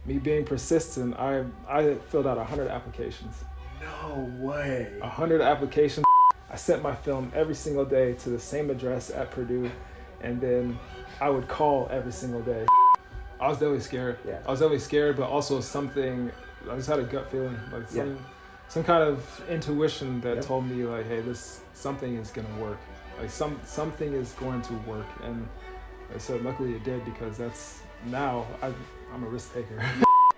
me being persistent, I filled out 100 applications. No way. 100 applications. I sent my film every single day to the same address at Purdue, and then I would call every single day. I was definitely scared. Yeah. I was definitely scared, but also something, I just had a gut feeling, like some kind of intuition that told me like, hey, something is gonna work. Like something is going to work. And so luckily it did, because now I'm a risk taker.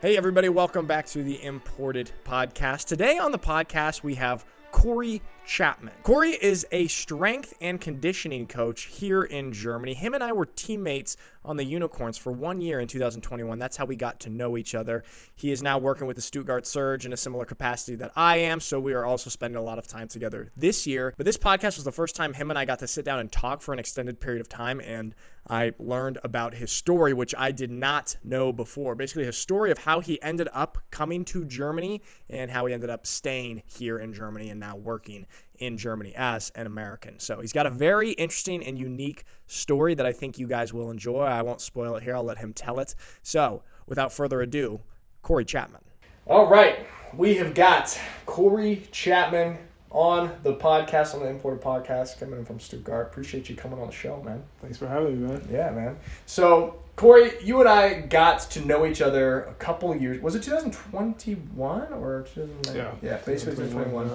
Hey everybody, welcome back to the Imported Podcast. Today on the podcast we have Corey Chapman. Corey is a strength and conditioning coach here in Germany. Him and I were teammates on the Unicorns for 1 year in 2021. That's how we got to know each other. He is now working with the Stuttgart Surge in a similar capacity that I am, so we are also spending a lot of time together this year. But this podcast was the first time him and I got to sit down and talk for an extended period of time, and I learned about his story, which I did not know before. Basically, his story of how he ended up coming to Germany and how he ended up staying here in Germany and now working in Germany as an American. So he's got a very interesting and unique story that I think you guys will enjoy. I won't spoil it here. I'll let him tell it. So without further ado, Corey Chapman. All right. We have got Corey Chapman on the podcast, on the Imported Podcast, coming in from Stuttgart. Appreciate you coming on the show, man. Thanks for having me, man. Yeah, man. So, Corey, you and I got to know each other a couple years. Was it 2021 or 2019? Yeah, basically 2021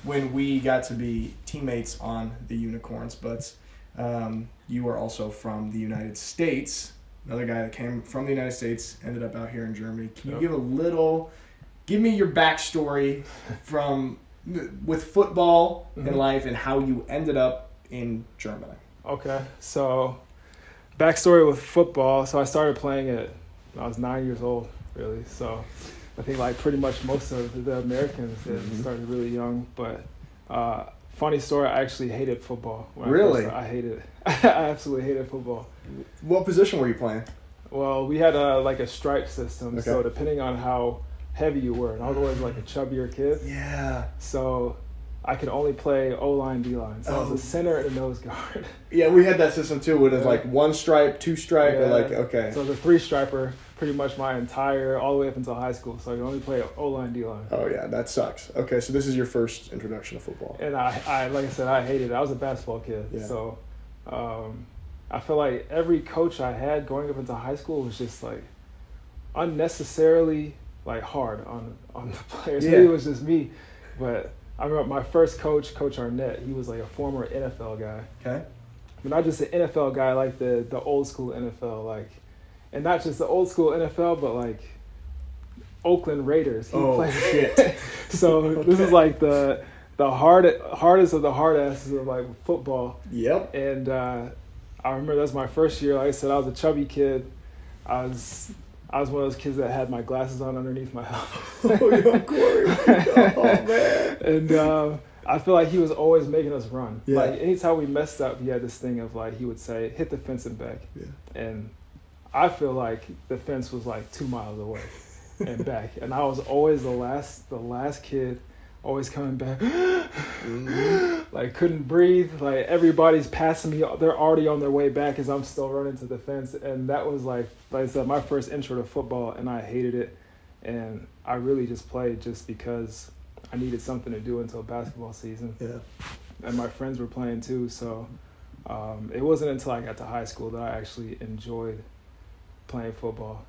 when we got to be teammates on the Unicorns. But you are also from the United States. Another guy that came from the United States, ended up out here in Germany. Can you give me your backstory with football in life and how you ended up in Germany? Okay, so backstory with football. So I started playing it when I was 9 years old, really. So I think like pretty much most of the Americans started really young. But funny story, I actually hated football. Really? I hated it. I absolutely hated football. What position were you playing? Well, we had a stripe system. Okay. So depending on how heavy you were, and I was always like a chubbier kid. Yeah. So I could only play O-line, D-line. So I was a center and a nose guard. Yeah, we had that system too. It was like one stripe, two stripe, or like, okay. So the three striper pretty much my entire, all the way up until high school. So I could only play O-line, D-line. Oh yeah, that sucks. Okay, so this is your first introduction to football. And I like I said, I hated it. I was a basketball kid. Yeah. So I feel like every coach I had going up into high school was just like unnecessarily like hard on the players. Yeah. Maybe it was just me, but I remember my first coach, Coach Arnett. He was like a former NFL guy. Okay. But not just the NFL guy, like the old school NFL, like, and not just the old school NFL, but like Oakland Raiders. Shit. So this is like the hardest of the hard asses of like football. Yep. And I remember that was my first year. Like I said, I was a chubby kid. I was one of those kids that had my glasses on underneath my helmet. Oh, yo, Corey. Oh, man. And I feel like he was always making us run. Yeah. Like anytime we messed up, he had this thing of like, he would say, hit the fence and back. Yeah. And I feel like the fence was like 2 miles away and back. And I was always the last kid, always coming back. Like couldn't breathe. Like everybody's passing me. They're already on their way back as I'm still running to the fence. And that was like I said, my first intro to football, and I hated it. And I really just played just because I needed something to do until basketball season. Yeah. And my friends were playing too. So it wasn't until I got to high school that I actually enjoyed playing football.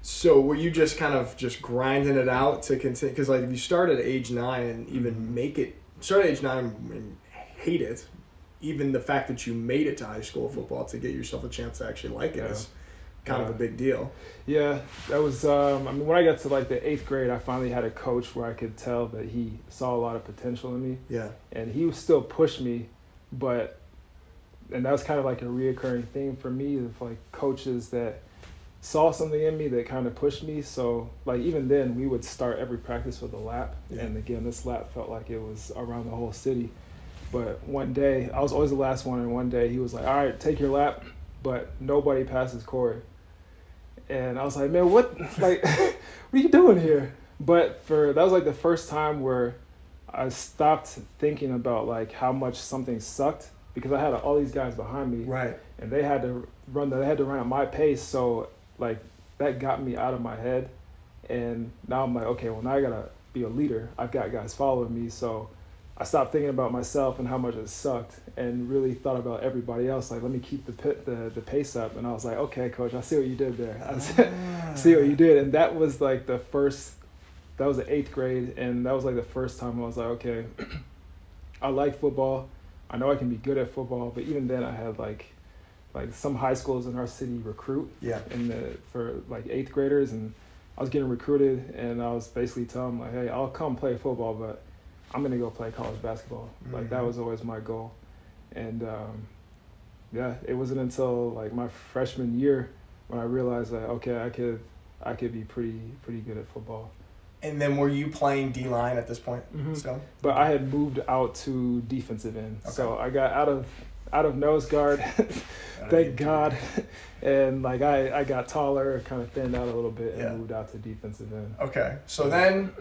So were you just kind of just grinding it out to continue? Because like if you start at age 9 and even start at age 9 and hate it, even the fact that you made it to high school football to get yourself a chance to actually like it is kind of a big deal. Yeah, that was, when I got to like the 8th grade, I finally had a coach where I could tell that he saw a lot of potential in me. Yeah. And he would still push me, and that was kind of like a reoccurring thing for me, of like coaches that saw something in me that kind of pushed me. So like even then we would start every practice with a lap. Yeah. And again, this lap felt like it was around the whole city. But one day, I was always the last one, and one day he was like, all right, take your lap, but nobody passes Corey. And I was like, man, what are you doing here? But that was like the first time where I stopped thinking about like how much something sucked, because I had all these guys behind me. Right. And they had to run at my pace. So like that got me out of my head. And now I'm like, okay, well, now I gotta be a leader. I've got guys following me. So I stopped thinking about myself and how much it sucked, and really thought about everybody else. Like, let me keep the pace up. And I was like, okay, coach, I see what you did there. I see what you did. And that was like that was the 8th grade. And that was like the first time I was like, okay, I like football. I know I can be good at football. But even then I had like some high schools in our city recruit for like 8th graders. And I was getting recruited, and I was basically telling them like, hey, I'll come play football, but I'm going to go play college basketball. Mm-hmm. Like, that was always my goal. And, it wasn't until, like, my freshman year when I realized that, okay, I could be pretty good at football. And then were you playing D-line at this point? Mm-hmm. So? But I had moved out to defensive end. Okay. So I got out of nose guard, thank God. And, like, I got taller, kind of thinned out a little bit, and moved out to defensive end. Okay. So then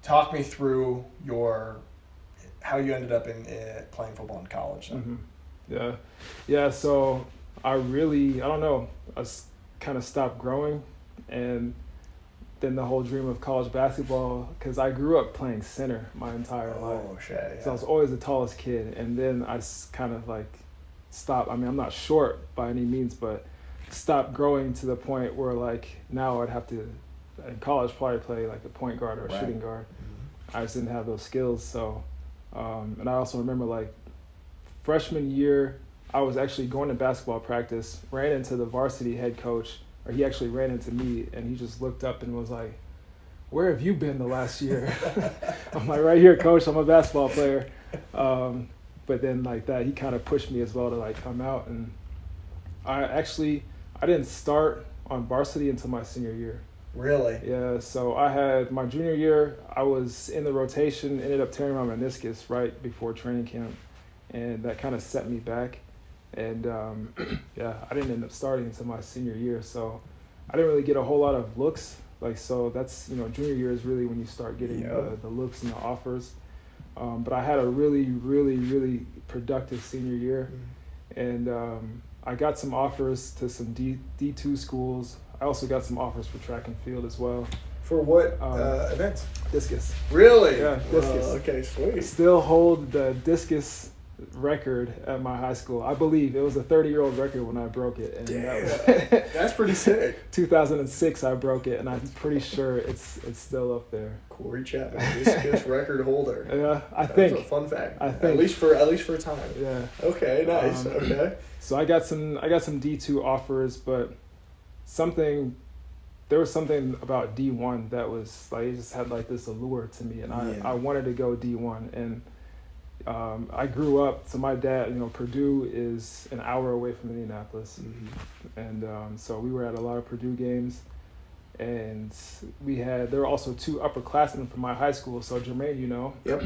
talk me through how you ended up in playing football in college. Mm-hmm. Yeah. So I don't know. I kind of stopped growing, and then the whole dream of college basketball, because I grew up playing center my entire life. Oh shit! Yeah. So I was always the tallest kid, and then I kind of like stopped. I mean, I'm not short by any means, but stopped growing to the point where like now I'd have to in college probably play like a point guard or a shooting guard. I just didn't have those skills. So, and I also remember like freshman year, I was actually going to basketball practice, ran into the varsity head coach, or he actually ran into me, and he just looked up and was like, "Where have you been the last year?" I'm like, "Right here, coach, I'm a basketball player." But then like that, he kind of pushed me as well to like come out. And I didn't start on varsity until my senior year. Really? Yeah, so I had my junior year, I was in the rotation, ended up tearing my meniscus right before training camp, and that kind of set me back. And I didn't end up starting until my senior year, so I didn't really get a whole lot of looks. Like, so that's, junior year is really when you start getting the looks and the offers. But I had a really, really, really productive senior year, and I got some offers to some D2 schools. I also got some offers for track and field as well. For what events? Discus. Really? Yeah, discus. Okay, sweet. I still hold the discus record at my high school. I believe it was a 30-year-old record when I broke it. And That's pretty sick. 2006 I broke it, and I'm pretty sure it's still up there. Corey Chapman, discus record holder. Yeah, I think. That's a fun fact. I think. At least for a time. Yeah. Okay, nice. Okay. So I got some D2 offers, but there was something about D1 that was like, it just had like this allure to me, and I wanted to go D1. And I grew up, so my dad, Purdue is an hour away from Indianapolis. And so we were at a lot of Purdue games, and there were also 2 upperclassmen from my high school. So Jermaine, Yep.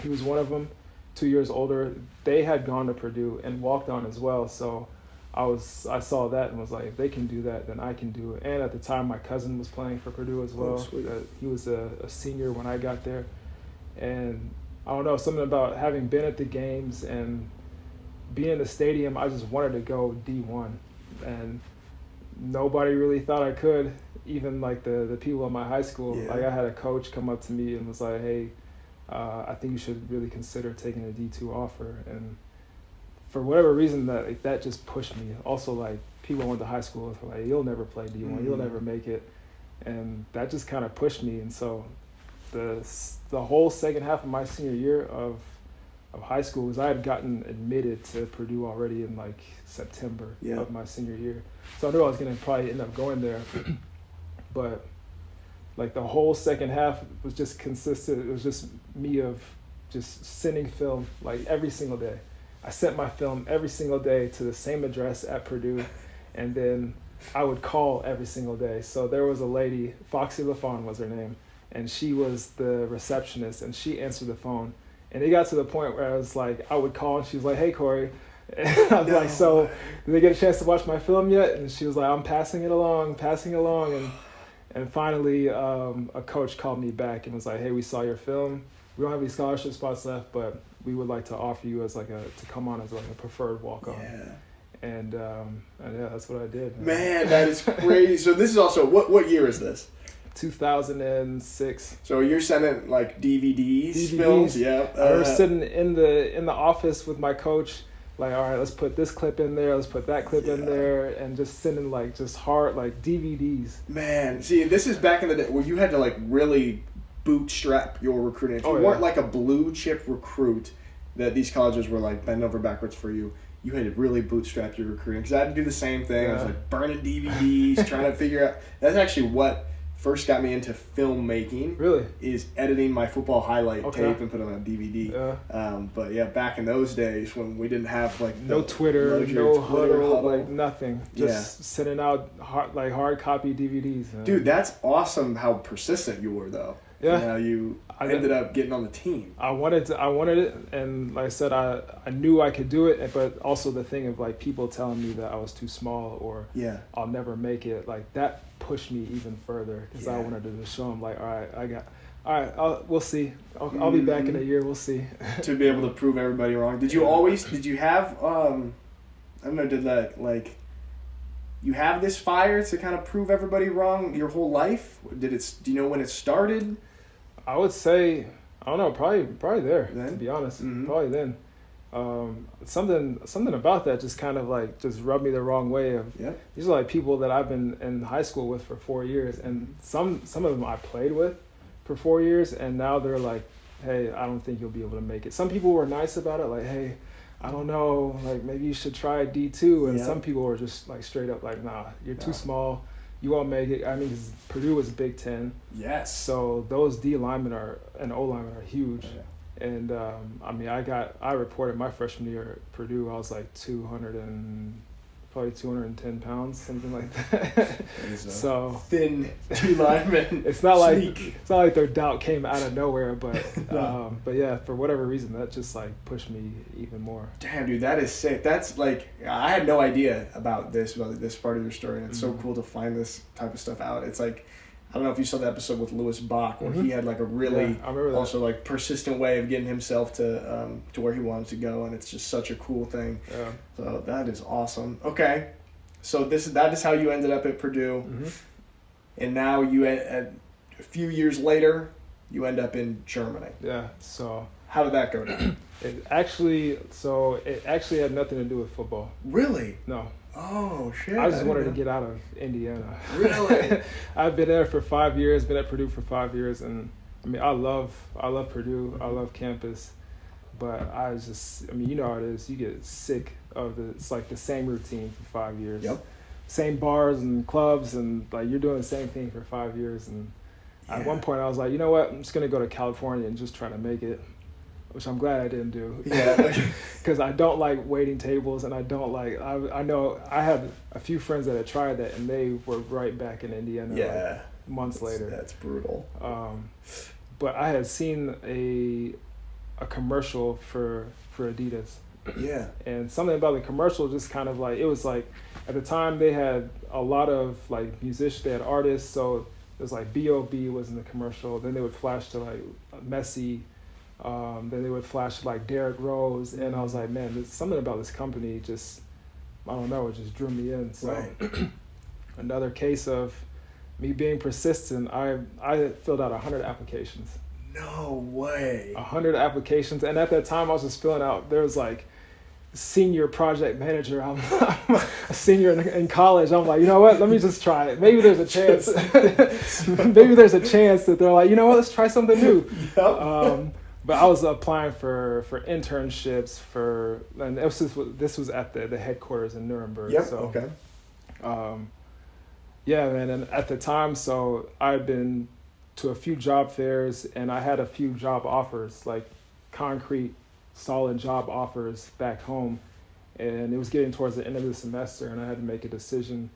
He was one of them, 2 years older. They had gone to Purdue and walked on as well. So I saw that and was like, if they can do that, then I can do it. And at the time, my cousin was playing for Purdue as well. He was a senior when I got there. And I don't know, something about having been at the games and being in the stadium, I just wanted to go D1. And nobody really thought I could, even like the people at my high school. Yeah. Like, I had a coach come up to me and was like, hey, I think you should really consider taking a D2 offer. And for whatever reason, that just pushed me. Also, like, people I went to high school with were like, you'll never play D1, you'll never make it. And that just kind of pushed me. And so the whole second half of my senior year of high school was I had gotten admitted to Purdue already in like September of my senior year. So I knew I was going to probably end up going there. But like the whole second half was just consistent. It was just me of just sending film like every single day. I sent my film every single day to the same address at Purdue, and then I would call every single day. So there was a lady, Foxy LaFawn was her name, and she was the receptionist, and she answered the phone. And it got to the point where I was like, I would call, and she was like, hey, Corey. And I was like, so did they get a chance to watch my film yet? And she was like, I'm passing it along. And finally, a coach called me back and was like, hey, we saw your film. We don't have any scholarship spots left, but we would like to offer you as to come on as like a preferred walk-on. Yeah. And yeah, that's what I did. Man, that is crazy. So this is also, what year is this? 2006. So you're sending like DVDs. Films? Yeah. I was sitting in the office with my coach, like, all right, let's put this clip in there, let's put that clip in there, and just sending like just hard like DVDs. Man, see, this is back in the day where you had to like really bootstrap your recruiting. If you weren't like a blue chip recruit that these colleges were like bend over backwards for you, you had to really bootstrap your recruiting. Because I had to do the same thing. I was like burning DVDs, trying to figure out. That's actually what first got me into filmmaking. Really? Is editing my football highlight tape and put it on a DVD. But yeah, back in those days when we didn't have like no Twitter, no huddle, like nothing. Just sending out hard copy DVDs. Dude, that's awesome how persistent you were though. Yeah. And how you ended up getting on the team. I wanted it, and like I said, I knew I could do it, but also the thing of like people telling me that I was too small or I'll never make it, like that pushed me even further because I wanted to just show them like, all right, we'll see. I'll be back in a year. We'll see. To be able to prove everybody wrong. Did you have I don't know, did that like you have this fire to kind of prove everybody wrong your whole life? Do you know when it started? I would say, I don't know, probably there, then? to be honest. Probably then. Something about that just kind of like just rubbed me the wrong way. These are like people that I've been in high school with for 4 years, and some of them I played with for 4 years, and now they're like, hey, I don't think you'll be able to make it. Some people were nice about it, like, hey, I don't know, like maybe you should try D2, and some people were just like straight up like, nah, you're too small. You won't make it. I mean, 'cause Purdue was Big Ten. Yes. So those D linemen and O linemen are huge. And I mean, I reported my freshman year at Purdue. I was like 210 pounds, something like that. So thin D linemen. It's not like their doubt came out of nowhere, but yeah, for whatever reason, that just like pushed me even more. Damn, dude, that is sick. That's like, I had no idea about this part of your story, and it's so cool to find this type of stuff out. It's like, I don't know if you saw the episode with Lewis Bach where he had like a really also like persistent way of getting himself to where he wanted to go, and it's just such a cool thing. Yeah. So that is awesome. Okay, so that is how you ended up at Purdue, and now a few years later you end up in Germany. Yeah. So how did that go down? It actually had nothing to do with football. Really? No. Oh, shit. I just wanted to get out of Indiana. Really? I've been there for 5 years, been at Purdue for 5 years, and I mean, I love Purdue. I love campus, but you know how it is. You get sick of it's like the same routine for 5 years. Yep. Same bars and clubs, and like you're doing the same thing for 5 years. And at one point I was like, you know what? I'm just going to go to California and just try to make it. Which I'm glad I didn't do. Yeah. Because I don't like waiting tables, and I don't like. I know I had a few friends that had tried that, and they were right back in Indiana. Yeah. Like months later. That's brutal. But I had seen a commercial for Adidas. Yeah. And something about the commercial just kind of like, it was like, at the time they had a lot of like musicians, they had artists, so it was like B.O.B. was in the commercial. Then they would flash to like Messi. Then they would flash like Derrick Rose, and I was like, man, there's something about this company just, I don't know, it just drew me in. So another case of me being persistent, I filled out 100 applications. No way. 100 applications, and at that time I was just filling out, there was like senior project manager. I'm a senior in college. I'm like, you know what? Let me just try it. Maybe there's a chance. Maybe there's a chance that they're like, you know what? Let's try something new. Yep. But I was applying for internships and this was at the headquarters in Nuremberg. Yep. So, okay. Yeah, man. And at the time, so I had been to a few job fairs, and I had a few job offers, like concrete, solid job offers back home. And it was getting towards the end of the semester, and I had to make a decision.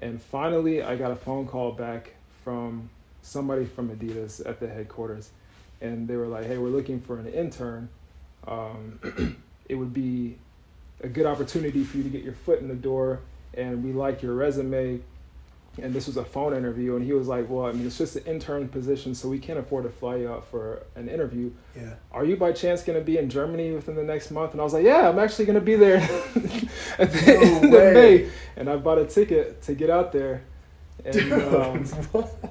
And finally, I got a phone call back from somebody from Adidas at the headquarters. And they were like, hey, we're looking for an intern. It would be a good opportunity for you to get your foot in the door, and we like your resume. and this was a phone interview, and he was like, well, I mean, it's just an intern position, so we can't afford to fly you out for an interview. Yeah. Are you by chance going to be in Germany within the next month? And I was like, yeah, I'm actually going to be there at the end of May. And I bought a ticket to get out there. And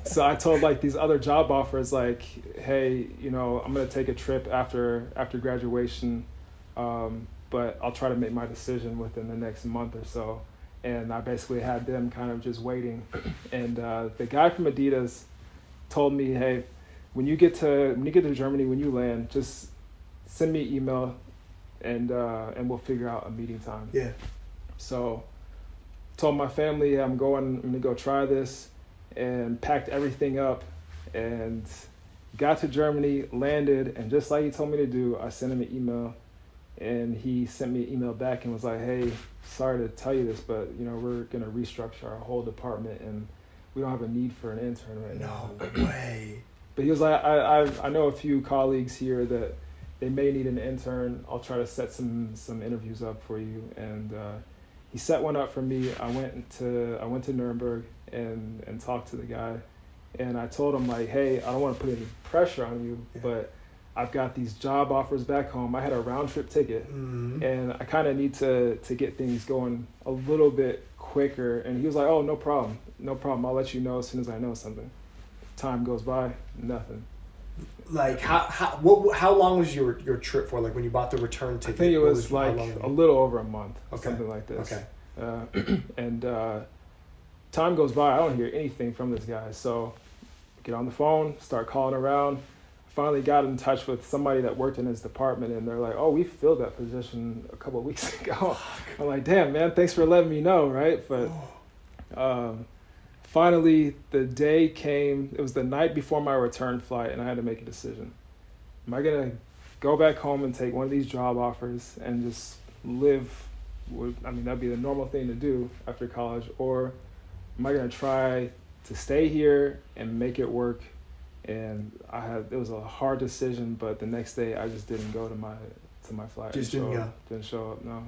so I told like these other job offers, like, hey, you know, I'm going to take a trip after graduation, but I'll try to make my decision within the next month or so. And I basically had them kind of just waiting. And the guy from Adidas told me, hey, when you get to Germany, when you land, just send me an email, and we'll figure out a meeting time. Yeah. So told my family, I'm gonna go try this, and packed everything up, and got to Germany, landed, and just like he told me to do, I sent him an email, and he sent me an email back and was like, hey, sorry to tell you this, but you know, we're gonna restructure our whole department, and we don't have a need for an intern right now. No way. But he was like, I know a few colleagues here that they may need an intern. I'll try to set some interviews up for you. And he set one up for me. I went to Nuremberg and talked to the guy. And I told him, like, hey, I don't want to put any pressure on you, but I've got these job offers back home. I had a round trip ticket, and I kind of need to get things going a little bit quicker. And he was like, oh, no problem. I'll let you know as soon as I know something. Time goes by, nothing. Like how long was your trip for? Like when you bought the return ticket? I think it was like a little over a month, something like this. Okay. And time goes by, I don't hear anything from this guy. So get on the phone, start calling around. Finally got in touch with somebody that worked in his department, and they're like, oh, we filled that position a couple of weeks ago. I'm like, damn, man, thanks for letting me know, right? But finally, the day came. It was the night before my return flight, and I had to make a decision. Am I going to go back home and take one of these job offers and just live that'd be the normal thing to do after college, or am I going to try to stay here and make it work? And it was a hard decision, but the next day I just didn't go to my flight. Just didn't go? Didn't show up, no.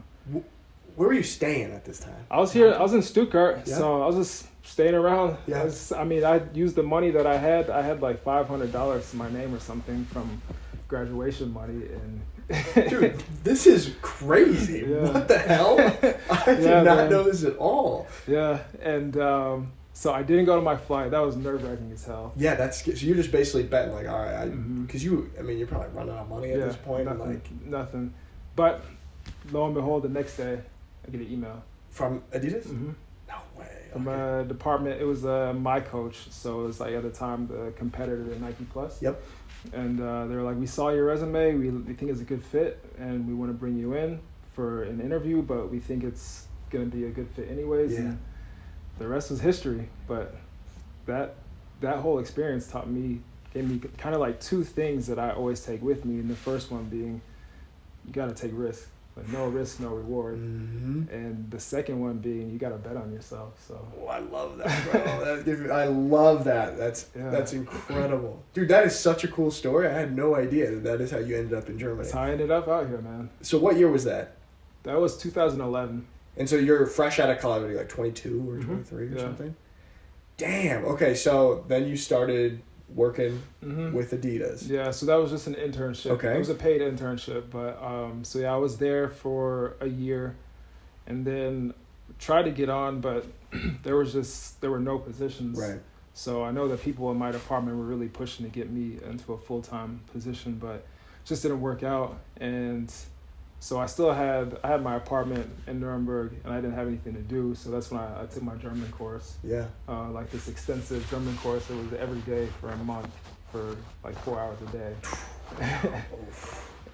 Where were you staying at this time? I was in Stuttgart, so I was just staying around. Yeah. I used the money that I had. I had like $500 to my name or something from graduation money. And dude, this is crazy. Yeah. What the hell? I did not know this at all. Yeah, and so I didn't go to my flight. That was nerve-wracking as hell. Yeah, so you're just basically betting like, all right, because you're probably running out of money at this point. Nothing. But lo and behold, the next day, I get an email. From Adidas? Mm-hmm. No way. From a department. It was my coach. So it was like at the time the competitor to Nike Plus. Yep. And they were like, we saw your resume. We think it's a good fit, and we want to bring you in for an interview, but we think it's going to be a good fit anyways. Yeah. And the rest was history. But that whole experience gave me kind of like two things that I always take with me. And the first one being, you got to take risks. Like no risk, no reward. Mm-hmm. And the second one being, you got to bet on yourself. So. Oh, I love that, bro. I love that. That's incredible. Dude, that is such a cool story. I had no idea that is how you ended up in Germany. That's how I ended up out here, man. So what year was that? That was 2011. And so you're fresh out of college, like 22 or 23 or something? Damn. Okay, so then you started working with Adidas. Yeah, so that was just an internship. Okay. It was a paid internship, but I was there for a year, and then tried to get on, but there were no positions. Right. So I know that people in my department were really pushing to get me into a full-time position, but it just didn't work out. And so I had my apartment in Nuremberg, and I didn't have anything to do. So that's when I took my German course. Yeah. Like this extensive German course. It was every day for a month for like 4 hours a day.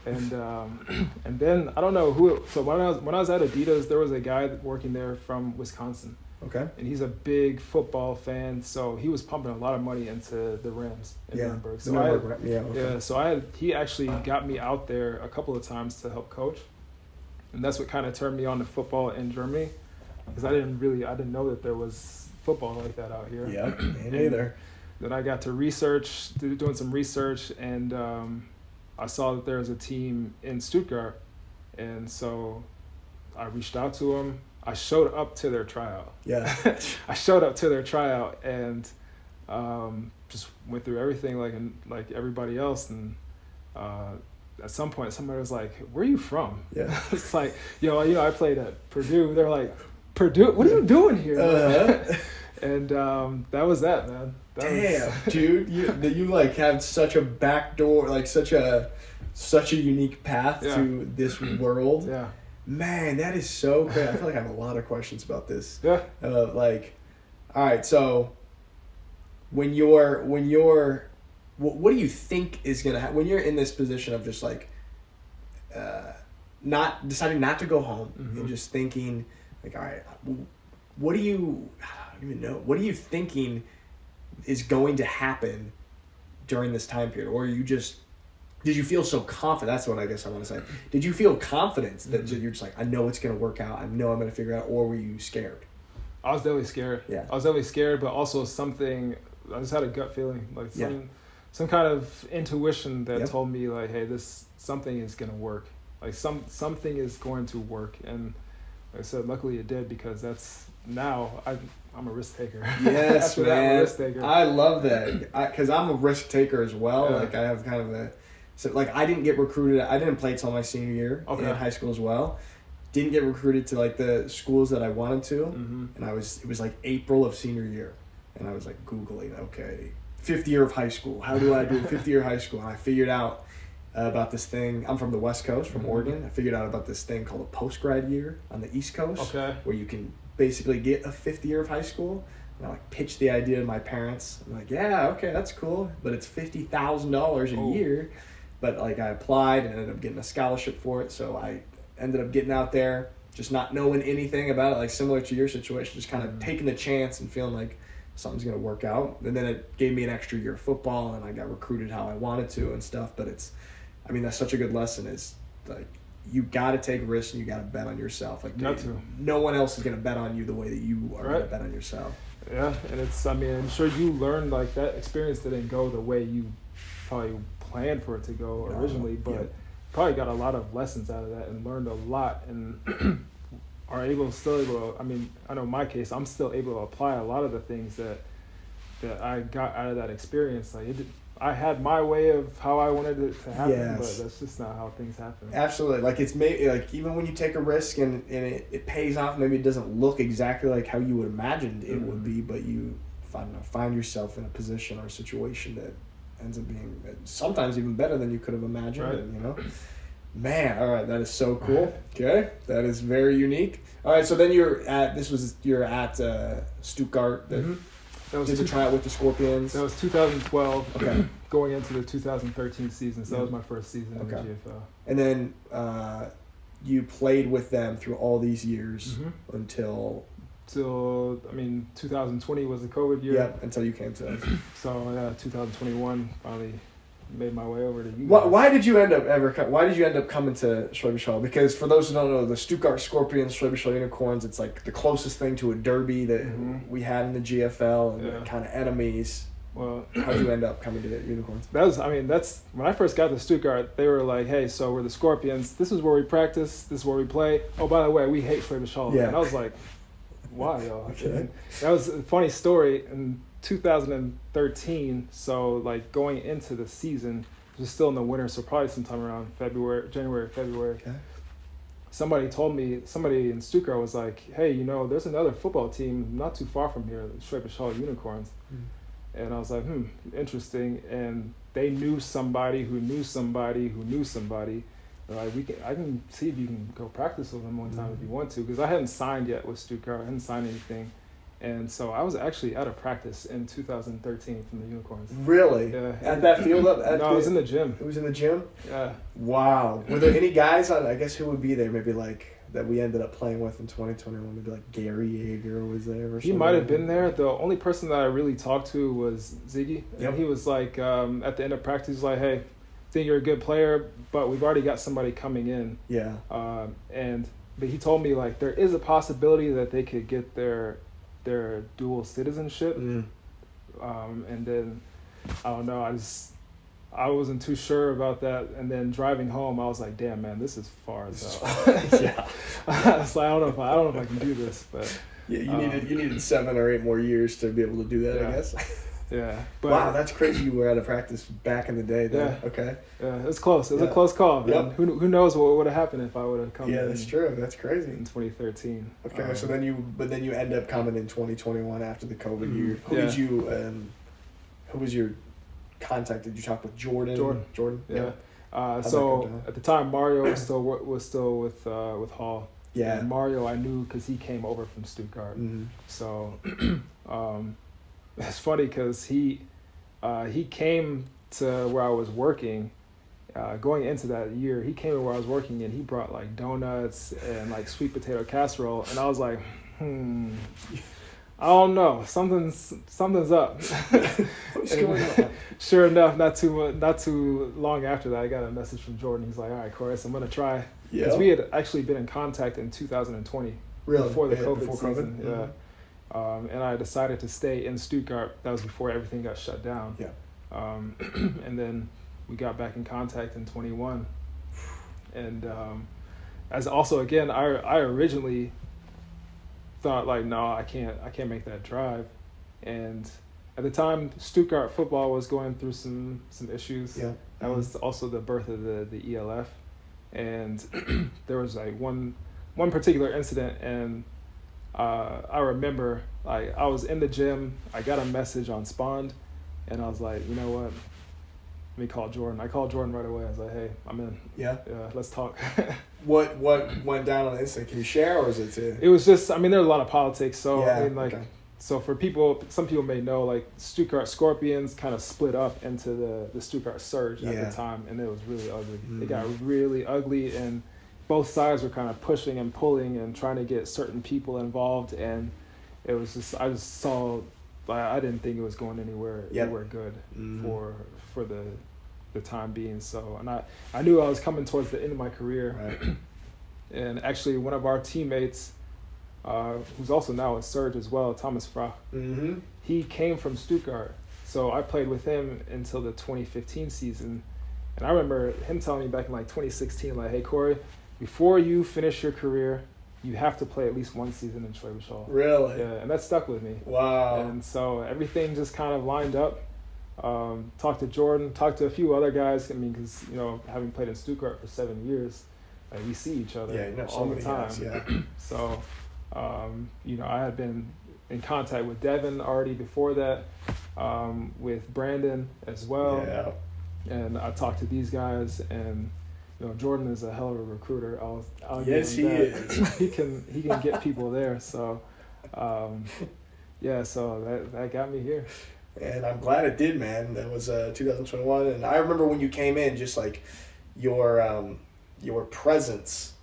And then I don't know who. So when I was at Adidas, there was a guy working there from Wisconsin. Okay. And he's a big football fan, so he was pumping a lot of money into the Rams in Nuremberg. So he actually got me out there a couple of times to help coach, and that's what kind of turned me on to football in Germany, because I didn't know that there was football like that out here. Yeah, me neither. Then I got to doing some research, and I saw that there was a team in Stuttgart, and so I reached out to him. I showed up to their tryout. Yeah. I showed up to their tryout and just went through everything like everybody else. And at some point, somebody was like, "Where are you from?" Yeah. It's like, I played at Purdue. They're like, "Purdue? What are you doing here?" And that was that, man. Dude, you like have such a backdoor, like such a unique path to this world. Yeah. Man, that is so great. I feel like I have a lot of questions about this. Yeah. All right, so when you're what do you think is gonna happen when you're in this position of just like not deciding not to go home and just thinking like, all right, what do you thinking is going to happen during this time period? Or did you feel so confident? That's what I guess I want to say. Did you feel confident that you're just like, I know it's going to work out, I know I'm going to figure it out, or were you scared? I was definitely scared. Yeah. I was definitely scared, but also I just had a gut feeling, like some kind of intuition that told me like, hey, something is going to work. Like something is going to work. And like I said, luckily it did, because I'm a risk taker. Yes, man. I'm a risk taker. I love that, because I'm a risk taker as well. Yeah. Like I have kind of I didn't get recruited. I didn't play till my senior year in high school as well. Didn't get recruited to like the schools that I wanted to, and it was like April of senior year, and I was like Googling, okay, 5th year of high school. How do I do 5th year of high school? And I figured out about this thing. I'm from the West Coast, from Oregon. I figured out about this thing called a post-grad year on the East Coast, where you can basically get a 5th year of high school. And I like pitched the idea to my parents. I'm like, yeah, okay, that's cool, but it's $50,000 a year. But like I applied and ended up getting a scholarship for it, so I ended up getting out there, just not knowing anything about it, like similar to your situation, just kind of taking the chance and feeling like something's gonna work out. And then it gave me an extra year of football, and I got recruited how I wanted to and stuff. But that's such a good lesson. Is like you got to take risks and you got to bet on yourself. Like no one else is gonna bet on you the way that you are gonna bet on yourself. Yeah, and I'm sure you learned like that experience didn't go the way you probably planned for it to go originally, but probably got a lot of lessons out of that and learned a lot, and are still able to, I know in my case, I'm still able to apply a lot of the things that I got out of that experience. Like I had my way of how I wanted it to happen, but that's just not how things happen. Absolutely. Like it's like even when you take a risk and it pays off, maybe it doesn't look exactly like how you would imagined it would be, but you find yourself in a position or a situation that ends up being sometimes even better than you could have imagined. Right. And, man, all right, that is so cool. Okay, that is very unique. All right, so then you're at Stuttgart. That was to try out with the Scorpions. That was 2012. Okay. Going into the 2013 season, so that was my first season in the GFL. And then you played with them through all these years until 2020 was the COVID year. Yeah, until you came to us. So 2021 finally made my way over to you. Why did you end up coming to Schwäbisch Hall? Because for those who don't know, the Stuttgart Scorpions, Schwäbisch Hall Unicorns, it's like the closest thing to a derby that we had in the GFL, and kind of enemies. Well, how'd you end up coming to the Unicorns? That's when I first got to Stuttgart, they were like, hey, so we're the Scorpions. This is where we practice. This is where we play. Oh, by the way, we hate Schwäbisch Hall. Yeah. And I was like, why, y'all? Okay. That was a funny story. In 2013, so like going into the season, it was still in the winter, so probably sometime around January, February. Okay. Somebody in Stuttgart was like, hey, there's another football team not too far from here, the Schwäbisch Hall Unicorns. And I was like, interesting. And they knew somebody who knew somebody who knew somebody. Like I can see if you can go practice with them one time if you want to, because I hadn't signed yet with Stuttgart. I hadn't signed anything, and so I was actually out of practice in 2013 from the Unicorns. Really? Yeah. At that field up? No, I was in the gym. It was in the gym? Yeah. Wow. Were there any guys on? I guess who would be there? Maybe like that we ended up playing with in 2021. Maybe like Gary Yeager was there or something. He might have been there. The only person that I really talked to was Ziggy, and he was like, at the end of practice, he was like, hey, think you're a good player, but we've already got somebody coming in. Yeah. But he told me like there is a possibility that they could get their dual citizenship. And then I don't know. I wasn't too sure about that, and then driving home, I was like, "Damn, man, this is far as hell." Yeah. I was like, I don't know if I can do this, but Yeah, you needed 7 or 8 more years to be able to do that, Yeah. I guess. yeah. But, Wow, that's crazy. You were out of practice back in the day. Then. Yeah. Okay. Yeah, it was close. It was Yeah. a close call, man. Yep. Who knows what would have happened if I would have come Yeah, in that's true. That's crazy. in 2013. Okay, so then you end up coming in 2021 after the COVID year. Who was your contact? Did you talk with Jordan? Jordan. Yeah. How'd that So go down? at the time, Mario was still with Hall. Yeah. And Mario, I knew because he came over from Stuttgart. Mm-hmm. So it's funny because he came to where I was working. Going into that year, he came to where I was working and he brought like donuts and like sweet potato casserole, and I was like, I don't know, something's up. What's going on? Sure enough, not too long after that, I got a message from Jordan. He's like, "All right, Corey, so I'm gonna try." Yeah. Because we had actually been in contact in 2020, Really? before the Yeah, COVID before season. COVID? Yeah. And I decided to stay in Stuttgart. That was before everything got shut down. Yeah. And then we got back in contact in 21. And as also again, I originally thought like, no, I can't make that drive. And at the time, Stuttgart football was going through some issues. Yeah. That was also the birth of the ELF. And there was like one particular incident, and I remember like I was in the gym, I got a message on Spond, and I was like, you know what? Let me call Jordan. I called Jordan right away. I was like, hey, I'm in. Yeah. Let's talk. What went down on the instant? Can you share, or is it? It was just, I mean, there's a lot of politics. So Yeah, I mean, like, okay. so for some people may know, like Stuttgart Scorpions kind of split up into the Stuttgart Surge at Yeah. the time, and it was really ugly. Mm-hmm. It got really ugly, and both sides were kind of pushing and pulling and trying to get certain people involved, and it was just, I just saw, like, I didn't think it was going anywhere good for the time being. So, and I knew I was coming towards the end of my career. Right. And actually one of our teammates, who's also now at Surge as well, Thomas Frach, Mm-hmm. he came from Stuttgart. So I played with him until the 2015 season. And I remember him telling me back in like 2016, like, hey, Corey, before you finish your career, you have to play at least one season in Schwäbisch. Really? Yeah, and that stuck with me. Wow. And so everything just kind of lined up. Talked to Jordan, talked to a few other guys. I mean, because, you know, having played in Stuttgart for 7 years, like, we see each other all the time. Guys, yeah. So, you know, I had been in contact with Devin already before that, with Brandon as well. Yeah. And I talked to these guys, and you know, Jordan is a hell of a recruiter. I'll Yes, give him he that. is. he can get people there. So, yeah, so that got me here. And I'm glad it did, man. That was 2021, and I remember when you came in, just like your presence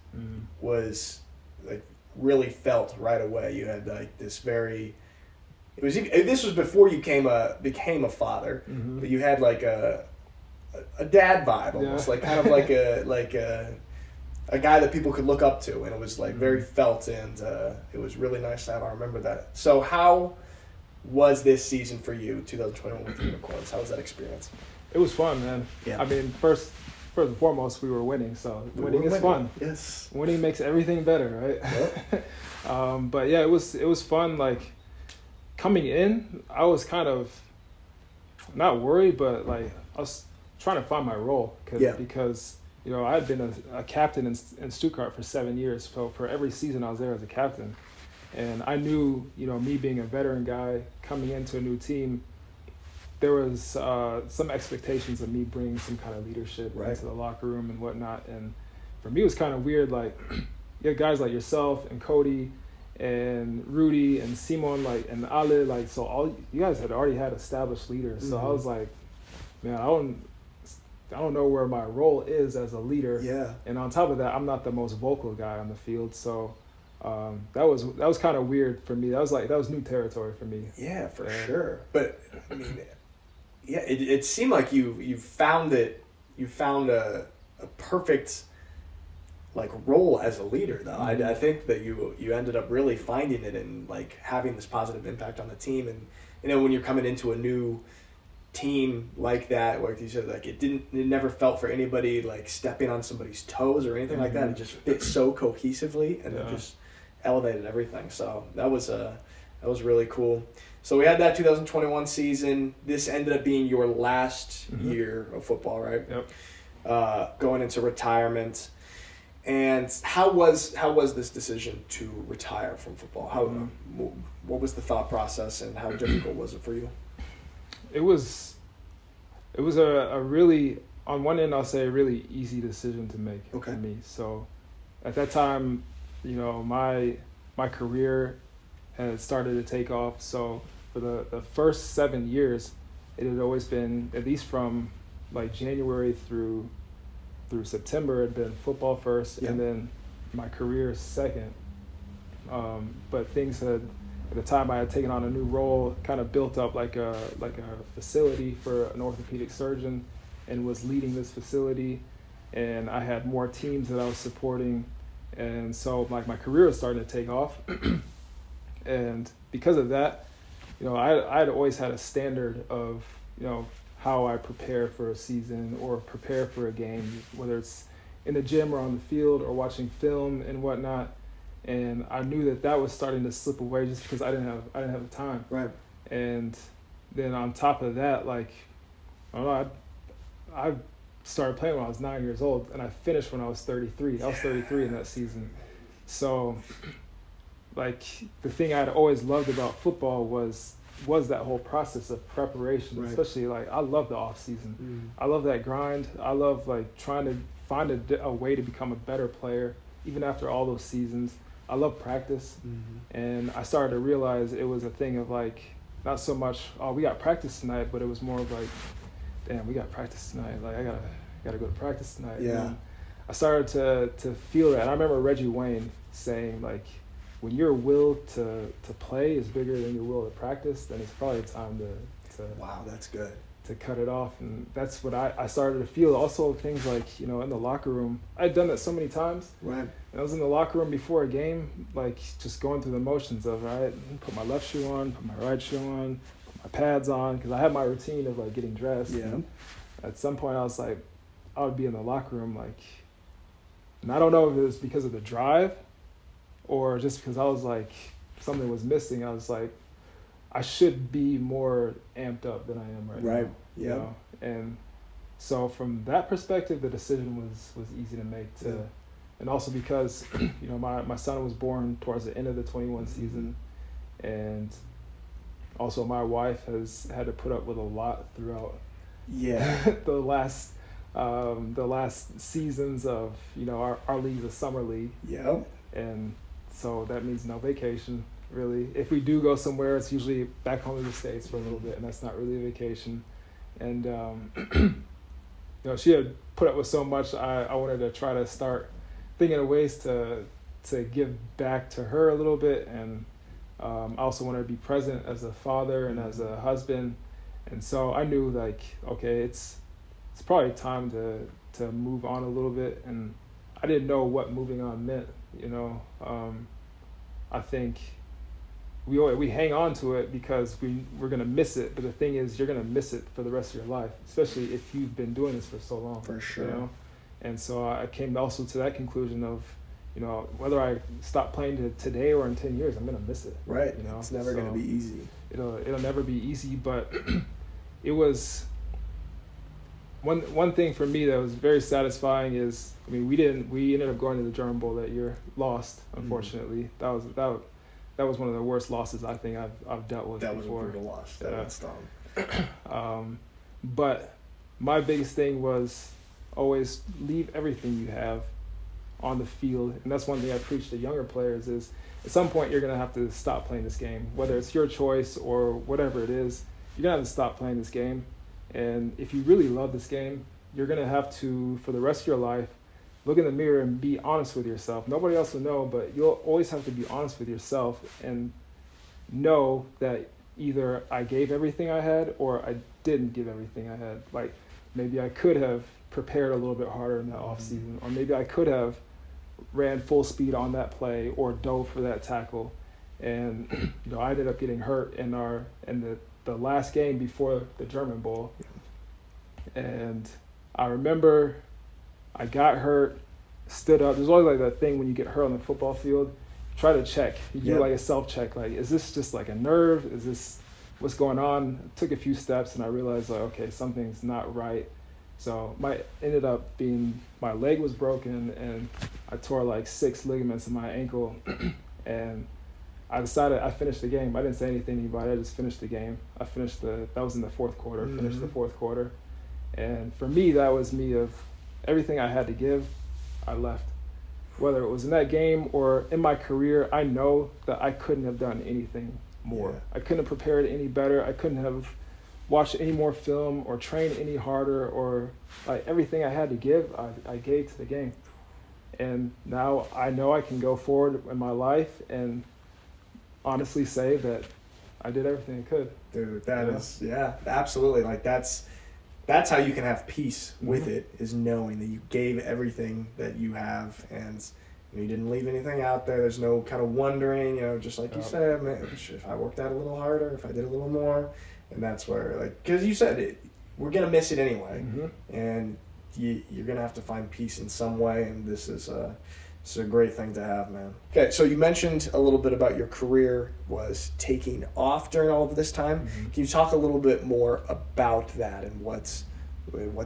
was like really felt right away. You had like this very. This was before you became a father, but you had like a dad vibe almost, like kind of like a guy that people could look up to, and it was like very felt, and it was really nice to have. I remember that. So how was this season for you, 2021 with the Unicorns? How was that experience? It was fun, man. Yeah. I mean, first and foremost, we were winning, so winning is fun. Yes. Winning makes everything better, right? Yep. But yeah, it was fun. Like coming in, I was kind of not worried, but like I was trying to find my role because you know I had been a captain in Stuttgart for 7 years. So for every season I was there as a captain, and I knew, you know, me being a veteran guy coming into a new team, there was some expectations of me bringing some kind of leadership into the locker room and whatnot. And for me, it was kind of weird. Like, you had guys like yourself and Cody and Rudy and Simon, like, and Ale, like, so all you guys had already had established leaders. So I was like, man, I don't know where my role is as a leader. Yeah. And on top of that, I'm not the most vocal guy on the field. So that was kind of weird for me. That was new territory for me. Yeah, for sure. But I mean, yeah, it seemed like you found a perfect like role as a leader though. I think that you ended up really finding it and like having this positive impact on the team. And you know, when you're coming into a new team like that, like you said, like it never felt for anybody like stepping on somebody's toes or anything like that. It just fit so cohesively, and it just elevated everything. So that was really cool. So we had that 2021 season. This ended up being your last year of football, right? Yep. Going into retirement. And how was this decision to retire from football? What was the thought process, and how difficult was it for you? It was a really, on one end I'll say, a really easy decision to make for me. So at that time, you know, my career had started to take off. So for the first 7 years, it had always been, at least from like January through September, it had been football first, and then my career second. But things had, at the time I had taken on a new role, kind of built up like a facility for an orthopedic surgeon, and was leading this facility, and I had more teams that I was supporting, and so like my career was starting to take off. And because of that, you know, I had always had a standard of, you know, how I prepare for a season or prepare for a game, whether it's in the gym or on the field or watching film and whatnot. And I knew that was starting to slip away just because I didn't have the time. Right. And then on top of that, like, I don't know, I started playing when I was 9 years old, and I finished when I was 33. I was 33 in that season. So, like, the thing I'd always loved about football was that whole process of preparation, especially, like, I love the off season. I love that grind. I love, like, trying to find a way to become a better player, even after all those seasons. I love practice. And I started to realize it was a thing of, like, not so much, oh, we got practice tonight, but it was more of like, damn, we got practice tonight. Like, I gotta go to practice tonight. Yeah. And I started to feel that. And I remember Reggie Wayne saying, like, when your will to play is bigger than your will to practice, then it's probably time to wow, that's good. To cut it off. And that's what I started to feel. Also things like, you know, in the locker room, I'd done that so many times. Right. And I was in the locker room before a game, like, just going through the motions of, all right, put my left shoe on, put my right shoe on, put my pads on, because I had my routine of, like, getting dressed. Yeah. And at some point I was like, I would be in the locker room, like, and I don't know if it was because of the drive or just because I was like, something was missing. I was like, I should be more amped up than I am right now. Right. Yeah. You know? And so from that perspective, the decision was easy to make. And also because, you know, my son was born towards the end of the 21 season, and also my wife has had to put up with a lot throughout the last seasons of, you know, our league, the summer league. Yeah. And so that means no vacation, really. If we do go somewhere, it's usually back home to the States for a little bit, and that's not really a vacation. And, you know, she had put up with so much, I wanted to try to start thinking of ways to give back to her a little bit. And I also wanted to be present as a father and as a husband. And so I knew, like, okay, it's probably time to move on a little bit. And I didn't know what moving on meant, you know. I think we hang on to it because we're going to miss it. But the thing is, you're going to miss it for the rest of your life, especially if you've been doing this for so long. For sure. You know? And so I came also to that conclusion of, you know, whether I stop playing today or in 10 years, I'm going to miss it. Right. You know? It's never going to be easy. It'll never be easy, but it was one thing for me that was very satisfying is, I mean, we ended up going to the German Bowl that year, lost, unfortunately. That was one of the worst losses I think I've dealt with before. That was a brutal loss. That stung. But my biggest thing was always leave everything you have on the field. And that's one thing I preach to younger players is, at some point you're going to have to stop playing this game. Whether it's your choice or whatever it is, you're going to have to stop playing this game. And if you really love this game, you're going to have to, for the rest of your life, look in the mirror and be honest with yourself. Nobody else will know, but you'll always have to be honest with yourself and know that either I gave everything I had or I didn't give everything I had. Like, maybe I could have prepared a little bit harder in the off season, or maybe I could have ran full speed on that play or dove for that tackle. And, you know, I ended up getting hurt in the last game before the German Bowl. And I remember I got hurt, stood up. There's always like that thing when you get hurt on the football field, try to check. You do like a self-check, like, is this just like a nerve? Is this what's going on? I took a few steps and I realized like, okay, something's not right. So ended up being my leg was broken and I tore like 6 ligaments in my ankle. And I decided I finished the game. I didn't say anything to anybody. I just finished the game. That was in the fourth quarter. Finished the fourth quarter. And for me, that was me of everything I had to give, I left. Whether it was in that game or in my career, I know that I couldn't have done anything more. I couldn't have prepared any better. I couldn't have watched any more film or trained any harder, or like everything I had to give, I gave to the game. And now I know I can go forward in my life and honestly say that I did everything I could. Dude, that is, absolutely. Like that's how you can have peace with it, is knowing that you gave everything that you have and you didn't leave anything out there. There's no kind of wondering, just like you said, man, if I worked out a little harder, if I did a little more. And that's where, like, because you said we're going to miss it anyway. And you're going to have to find peace in some way. And this is a great thing to have, man. Okay, so you mentioned a little bit about your career was taking off during all of this time. Can you talk a little bit more about that and what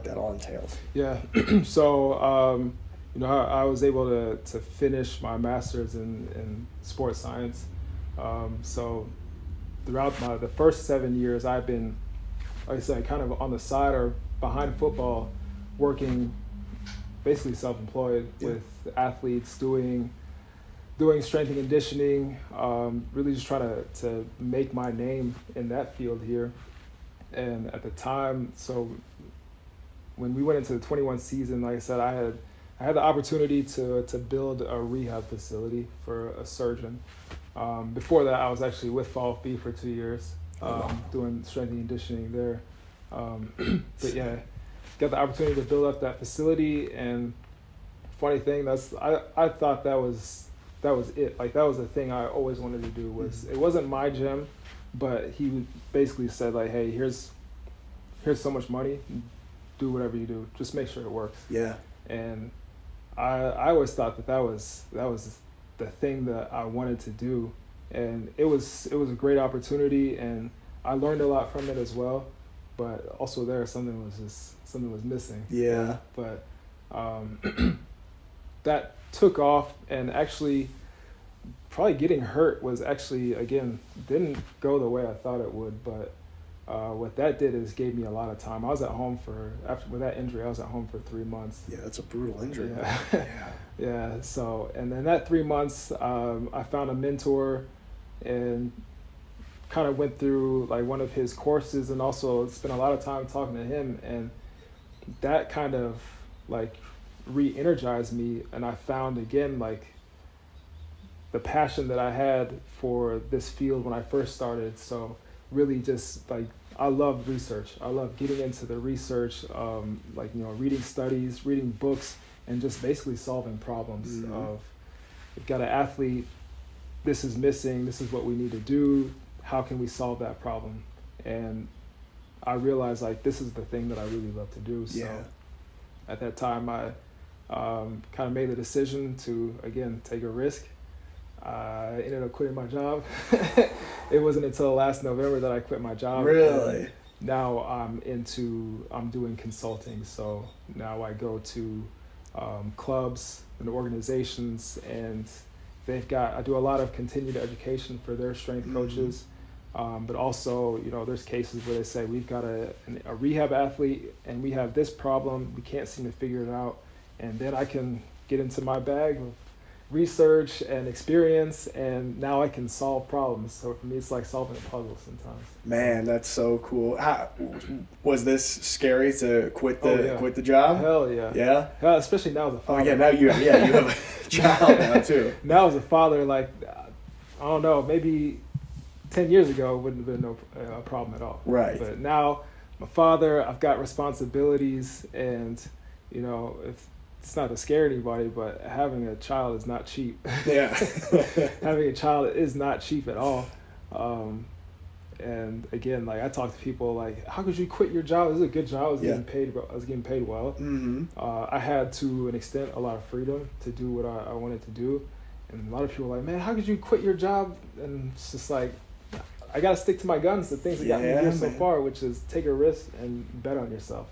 that all entails? Yeah. So, I was able to finish my master's in sports science. So throughout the first 7 years, I've been, like I said, kind of on the side or behind football, working basically self-employed with athletes, doing strength and conditioning, really just trying to make my name in that field here. And at the time, so when we went into the 21 season, like I said, I had the opportunity to build a rehab facility for a surgeon. Before that, I was actually with VfB for 2 years, doing strength and conditioning there. But yeah, got the opportunity to build up that facility. And funny thing, I thought that was it. Like that was the thing I always wanted to do. It wasn't my gym, but he basically said like, hey, here's so much money, do whatever you do, just make sure it works. Yeah. And I always thought that was the thing that I wanted to do, and it was a great opportunity, and I learned a lot from it as well. But also something was missing. Yeah. But that took off, and actually, probably getting hurt was actually again didn't go the way I thought it would. But what that did is gave me a lot of time. I was at home with that injury. I was at home for 3 months. Yeah, that's a brutal injury. Yeah. Yeah. So, and then that 3 months, I found a mentor, and kind of went through like one of his courses, and also spent a lot of time talking to him, and that kind of like re-energized me, and I found again like the passion that I had for this field when I first started. So really just like I love research. I love getting into the research, reading studies, reading books, and just basically solving problems of, we've got an athlete, this is missing, this is what we need to do, how can we solve that problem? And I realized like this is the thing that I really love to do. So at that time I kind of made the decision to, again, take a risk. I ended up quitting my job. It wasn't until last November that I quit my job. Really? Now I'm doing consulting. So now I go to clubs and organizations, and I do a lot of continued education for their strength coaches. But also, there's cases where they say, we've got a rehab athlete and we have this problem, we can't seem to figure it out. And then I can get into my bag of research and experience, and now I can solve problems. So for me, it's like solving a puzzle sometimes. Man, that's so cool. Was this scary to quit the job? Hell yeah. Yeah? Especially now as a father. Oh yeah, now you have a child now too. Now as a father, like, I don't know, maybe 10 years ago it wouldn't have been no problem at all. Right. But now I'm a father, I've got responsibilities, and if it's not to scare anybody, but having a child is not cheap. Yeah. Having a child is not cheap at all. And again, like I talk to people like, how could you quit your job? This is a good job. I was getting paid. I was getting paid well. Mm-hmm. I had, to an extent, a lot of freedom to do what I wanted to do. And a lot of people are like, man, how could you quit your job? And it's just like, I got to stick to my guns, the things that got me here so far, which is take a risk and bet on yourself.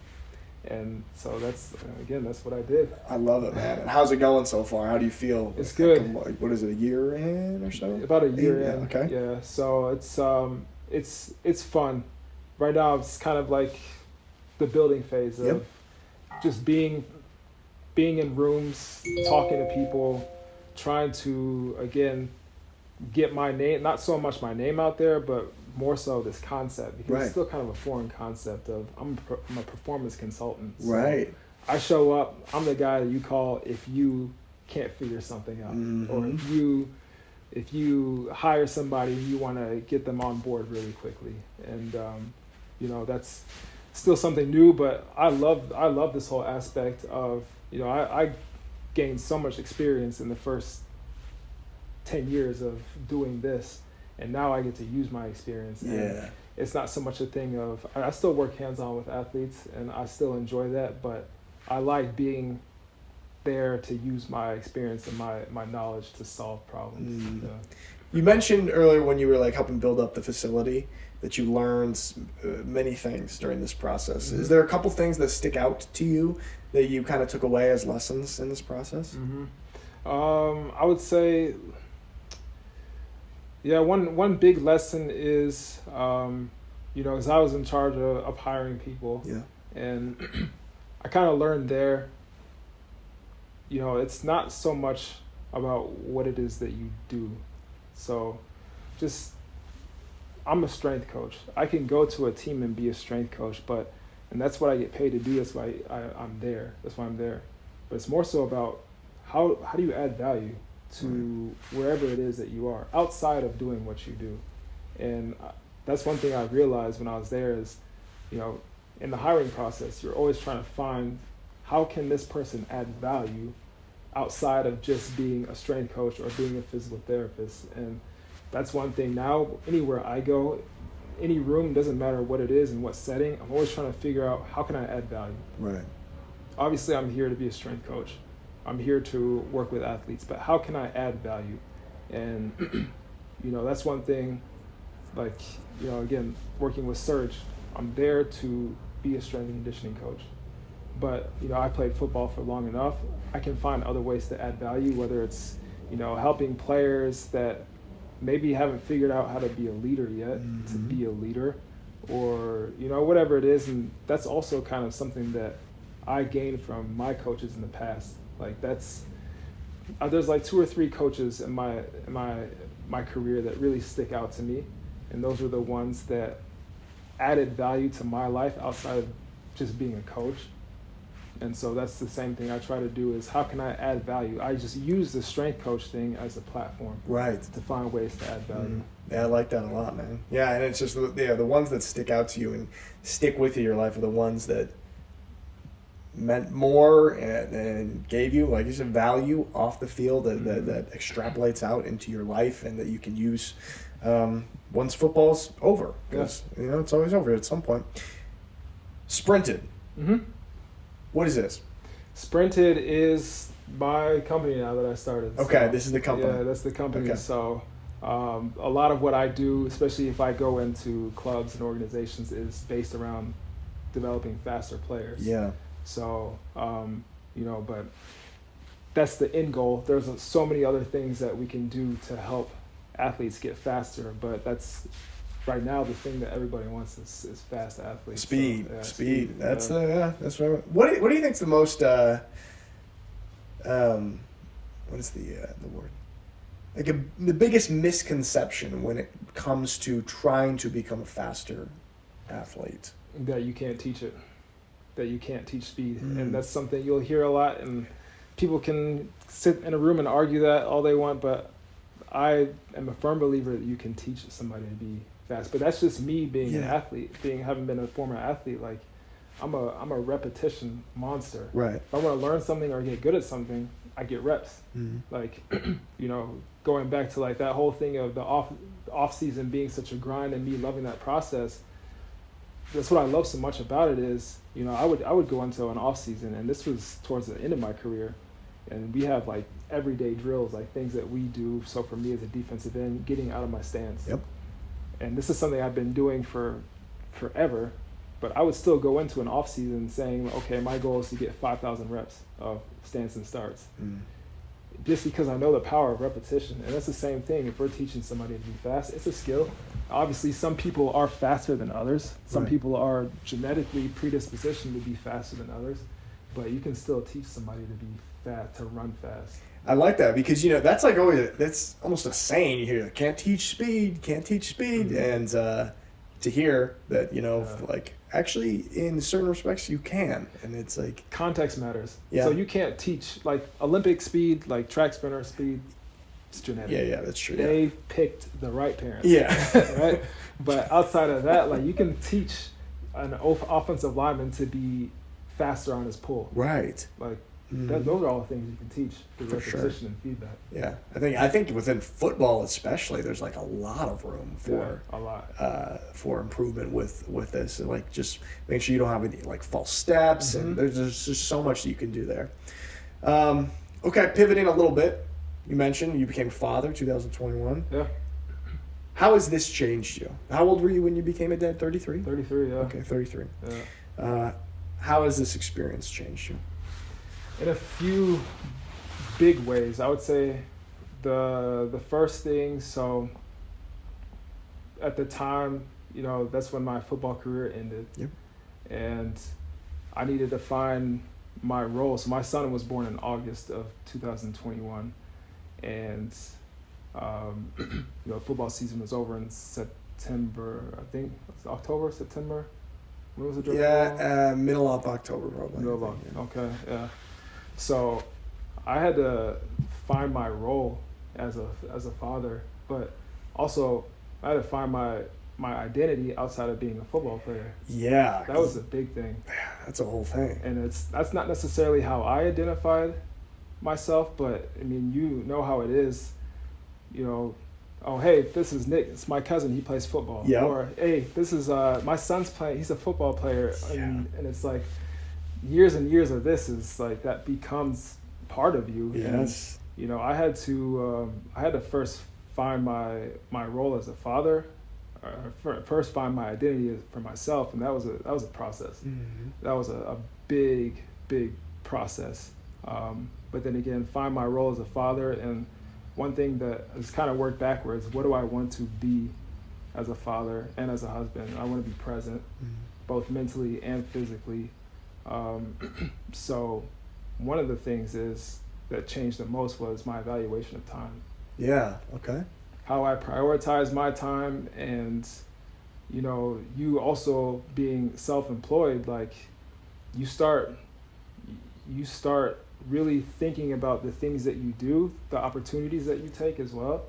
And so that's what I did. I love it, man. And how's it going so far? How do you feel? It's good. What is it, a year in or so? About a year in. Yeah, okay. Yeah. So it's fun. Right now it's kind of like the building phase of just being in rooms, talking to people, trying to, again, get my name, not so much my name out there, but more so this concept, because it's still kind of a foreign concept of I'm a performance consultant. So right. I show up, I'm the guy that you call if you can't figure something out, or if you hire somebody, you want to get them on board really quickly. And that's still something new, but I love this whole aspect of, I gained so much experience in the first 10 years of doing this, and now I get to use my experience. And it's not so much a thing of, I still work hands-on with athletes and I still enjoy that, but I like being there to use my experience and my knowledge to solve problems. You mentioned earlier when you were like helping build up the facility that you learned many things during this process. Is there a couple things that stick out to you that you kind of took away as lessons in this process? I would say, one big lesson is, because I was in charge of hiring people, and I kind of learned there, it's not so much about what it is that you do. So I'm a strength coach. I can go to a team and be a strength coach, and that's what I get paid to do. That's why I'm there. That's why I'm there. But it's more so about how do you add value to wherever it is that you are outside of doing what you do. And that's one thing I realized when I was there is, in the hiring process, you're always trying to find how can this person add value outside of just being a strength coach or being a physical therapist. And that's one thing now, anywhere I go, any room, doesn't matter what it is and what setting, I'm always trying to figure out how can I add value. Right. Obviously, I'm here to be a strength coach. I'm here to work with athletes, but how can I add value? And, that's one thing, like, again, working with Surge, I'm there to be a strength and conditioning coach. But, I played football for long enough. I can find other ways to add value, whether it's, helping players that maybe haven't figured out how to be a leader yet, to be a leader, or, whatever it is. And that's also kind of something that I gained from my coaches in the past. Like there's like 2 or 3 coaches in my career that really stick out to me. And those are the ones that added value to my life outside of just being a coach. And so that's the same thing I try to do is how can I add value? I just use the strength coach thing as a platform to find ways to add value. Yeah, I like that a lot, man. Yeah, and it's just the ones that stick out to you and stick with you in your life are the ones that meant more and gave you, like you said, value off the field that extrapolates out into your life and that you can use once football's over. Because, it's always over at some point. Sprinted. What is this? Sprinted is my company now that I started. Okay, this is the company. Yeah, that's the company. Okay. So a lot of what I do, especially if I go into clubs and organizations, is based around developing faster players. Yeah. So, but that's the end goal. There's so many other things that we can do to help athletes get faster, but that's right now the thing that everybody wants is fast athletes. Speed. That's that's right. What do you think's the most what is the word? Like the biggest misconception when it comes to trying to become a faster athlete? That you can't teach it. That you can't teach speed. And that's something you'll hear a lot, and people can sit in a room and argue that all they want, but I am a firm believer that you can teach somebody to be fast. But that's just me being an athlete, having been a former athlete. Like, I'm a repetition monster. Right. If I want to learn something or get good at something, I get reps. Like, going back to like that whole thing of the off season being such a grind and me loving that process. That's what I love so much about it is, I would go into an off season, and this was towards the end of my career, and we have like everyday drills, like things that we do. So for me as a defensive end, getting out of my stance. Yep. And this is something I've been doing for forever, but I would still go into an off season saying, okay, my goal is to get 5,000 reps of stance and starts. Just because I know the power of repetition. And that's the same thing if we're teaching somebody to be fast. It's a skill. Obviously, some people are faster than others. Some people are genetically predispositioned to be faster than others, but you can still teach somebody to be fast, to run fast. I like that because, that's like that's almost a saying you hear, can't teach speed. And to hear that, like actually in certain respects you can, and it's like context matters. Yeah. So you can't teach like Olympic speed, like track sprinter speed. It's genetic. Yeah, that's true. They picked the right parents. Yeah. Right. But outside of that, like you can teach an offensive lineman to be faster on his pull. Right. Like those are all the things you can teach through repetition and feedback. Yeah, I think within football especially, there's like a lot of room for a lot for improvement with this, and like just make sure you don't have any like false steps, and there's just so much that you can do there. Okay, pivoting a little bit, you mentioned you became a father 2021. Yeah. How has this changed you? How old were you when you became a dad? 33. 33. Yeah. Okay, 33. Yeah. How has this experience changed you? In a few big ways, I would say the first thing, so at the time, that's when my football career ended. Yep. And I needed to find my role. So my son was born in August of 2021, and football season was over in September. I think it was October, September. When was it? Middle of October probably. Middle of okay, yeah. So I had to find my role as a father, but also I had to find my identity outside of being a football player. Yeah. That was a big thing. That's a whole thing. And that's not necessarily how I identified myself, but I mean, you know how it is, oh, hey, this is Nick, it's my cousin, he plays football. Yeah. Or, hey, this is my son's playing, he's a football player. And it's like years and years of this is like that becomes part of you. Yes. And, I had to first find my role as a father, first find my identity for myself, and that was a process. That was a big process. But then again, find my role as a father, and one thing that has kind of worked backwards, what do I want to be as a father and as a husband? I want to be present, both mentally and physically. So one of the things that changed the most was my evaluation of time. Yeah, okay. How I prioritize my time, and you also being self-employed, like you start really thinking about the things that you do, the opportunities that you take as well.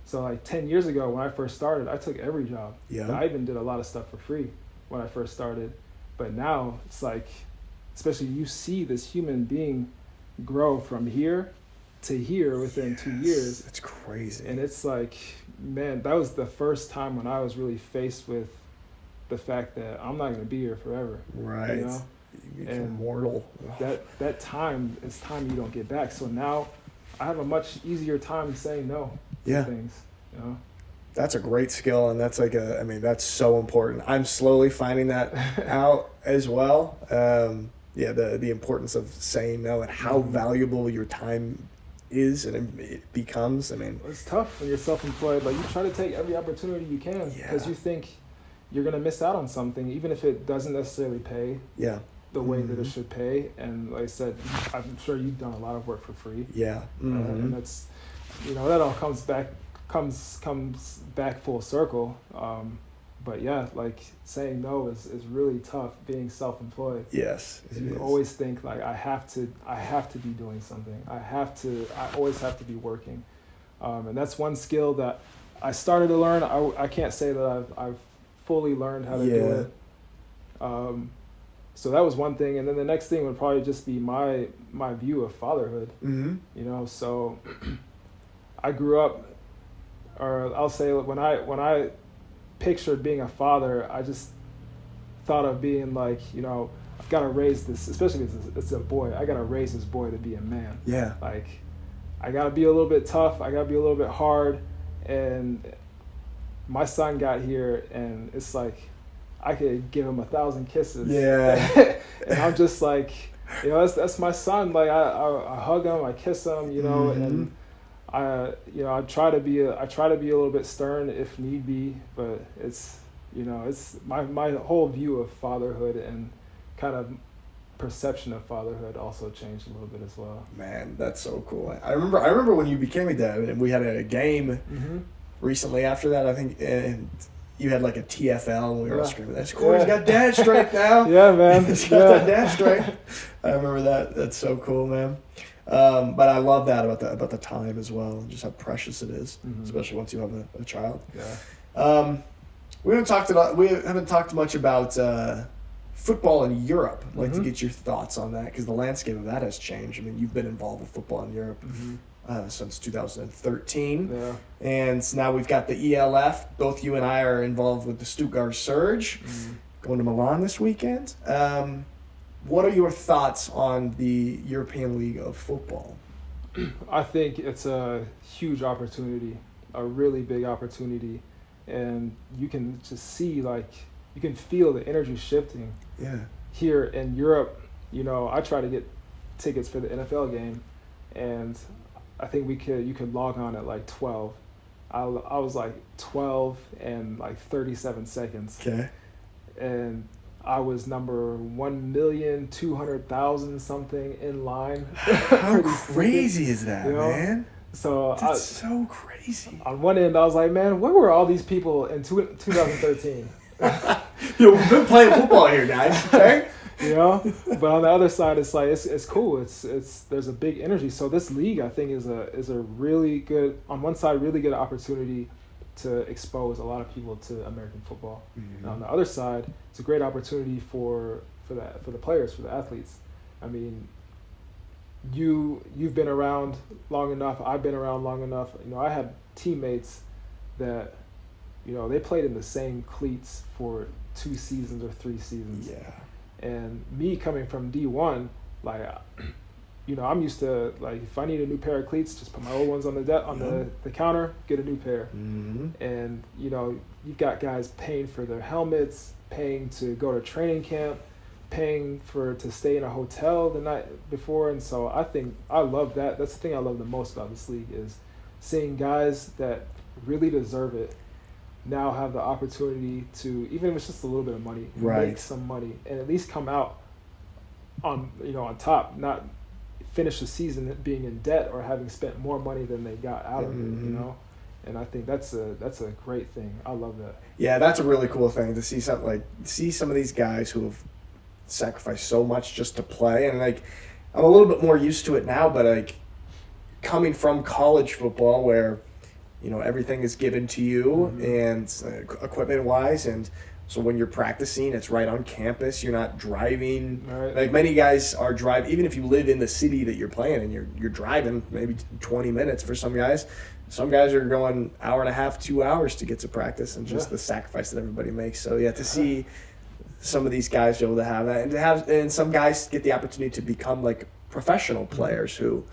So like 10 years ago when I first started, I took every job. Yeah. I even did a lot of stuff for free when I first started. But now it's like, especially you see this human being grow from here to here within 2 years. It's crazy. And it's like, man, that was the first time when I was really faced with the fact that I'm not going to be here forever. Right. You become mortal. That time is time you don't get back. So now I have a much easier time saying no to things. That's a great skill, and that's that's so important. I'm slowly finding that out as well. The importance of saying no and how valuable your time is and it becomes. It's tough when you're self-employed. Like you try to take every opportunity you can because you think you're gonna miss out on something, even if it doesn't necessarily pay. Yeah. The way that it should pay. And like I said, I'm sure you've done a lot of work for free. Yeah. And that's, that all comes back full circle. But yeah, like saying no is really tough being self-employed. Yes. You always think like I have to be doing something. I always have to be working. And that's one skill that I started to learn. I can't say that I've fully learned how to do it. So that was one thing, and then the next thing would probably just be my view of fatherhood. Mm-hmm. You know, so I grew up, or I'll say when I pictured being a father, I just thought of being like, you know, I've got to raise this, especially if it's a boy. I got to raise this boy to be a man. Yeah. Like, I got to be a little bit tough. I got to be a little bit hard. And my son got here, and it's like, I could give him 1,000 kisses. Yeah. And I'm just like, you know, that's my son. Like, I hug him, I kiss him, you know, and I try to be a little bit stern if need be, but it's, you know, it's my whole view of fatherhood and kind of perception of fatherhood also changed a little bit as well. Man, that's so cool. I remember when you became a dad, and we had a game recently after that, I think, and you had like a TFL, and we were all screaming, "That's Corey's got dad strength now." Yeah, man. He's got that dad strength. I remember that. That's so cool, man. But I love that about the time as well, and just how precious it is, especially once you have a child. Yeah. We haven't talked much about football in Europe. I'd like to get your thoughts on that, because the landscape of that has changed. I mean, you've been involved with football in Europe since 2013. Yeah. And now we've got the ELF. Both you and I are involved with the Stuttgart Surge, going to Milan this weekend. What are your thoughts on the European League of Football? I think it's a huge opportunity, a really big opportunity. And you can just see, like, you can feel the energy shifting. Yeah. Here in Europe, you know, I try to get tickets for the NFL game, and I think you could log on at like 12. I was like 12 and like 37 seconds. Okay. And I was number 1,200,000 something in line. How crazy is that, you know? man? So That's so crazy. On one end, I was like, man, where were all these people in 2013? Yo, we've been playing football here, guys. Okay. You know, but on the other side, it's like it's cool. It's there's a big energy. So this league, I think, is a really good, on one side, really good opportunity to expose a lot of people to American football. And on the other side, it's a great opportunity for the players, for the athletes. I mean, you've been around long enough. I've been around long enough. You know, I had teammates that, you know, they played in the same cleats for 2 seasons or 3 seasons. Yeah. And me coming from D1, like, you know, I'm used to, like, if I need a new pair of cleats, just put my old ones on the counter, get a new pair. And, you know, you've got guys paying for their helmets, paying to go to training camp, paying to stay in a hotel the night before. And so I think I love that. That's the thing I love the most about this league, is seeing guys that really deserve it now have the opportunity to, even if it's just a little bit of money, make some money and at least come out on top, not finish the season being in debt or having spent more money than they got out of it, you know. And I think that's a great thing. I love that. Yeah, that's a really cool thing to see some of these guys who have sacrificed so much just to play. And like, I'm a little bit more used to it now, but like, coming from college football where, you know, everything is given to you and equipment wise, and so when you're practicing, it's right on campus. You're not driving. Right. Like, many guys are driving, even if you live in the city that you're playing in, you're driving maybe 20 minutes for some guys. Some guys are going hour and a half, 2 hours to get to practice, and just the sacrifice that everybody makes. So yeah, to see some of these guys be able to have that, and some guys get the opportunity to become like professional players who,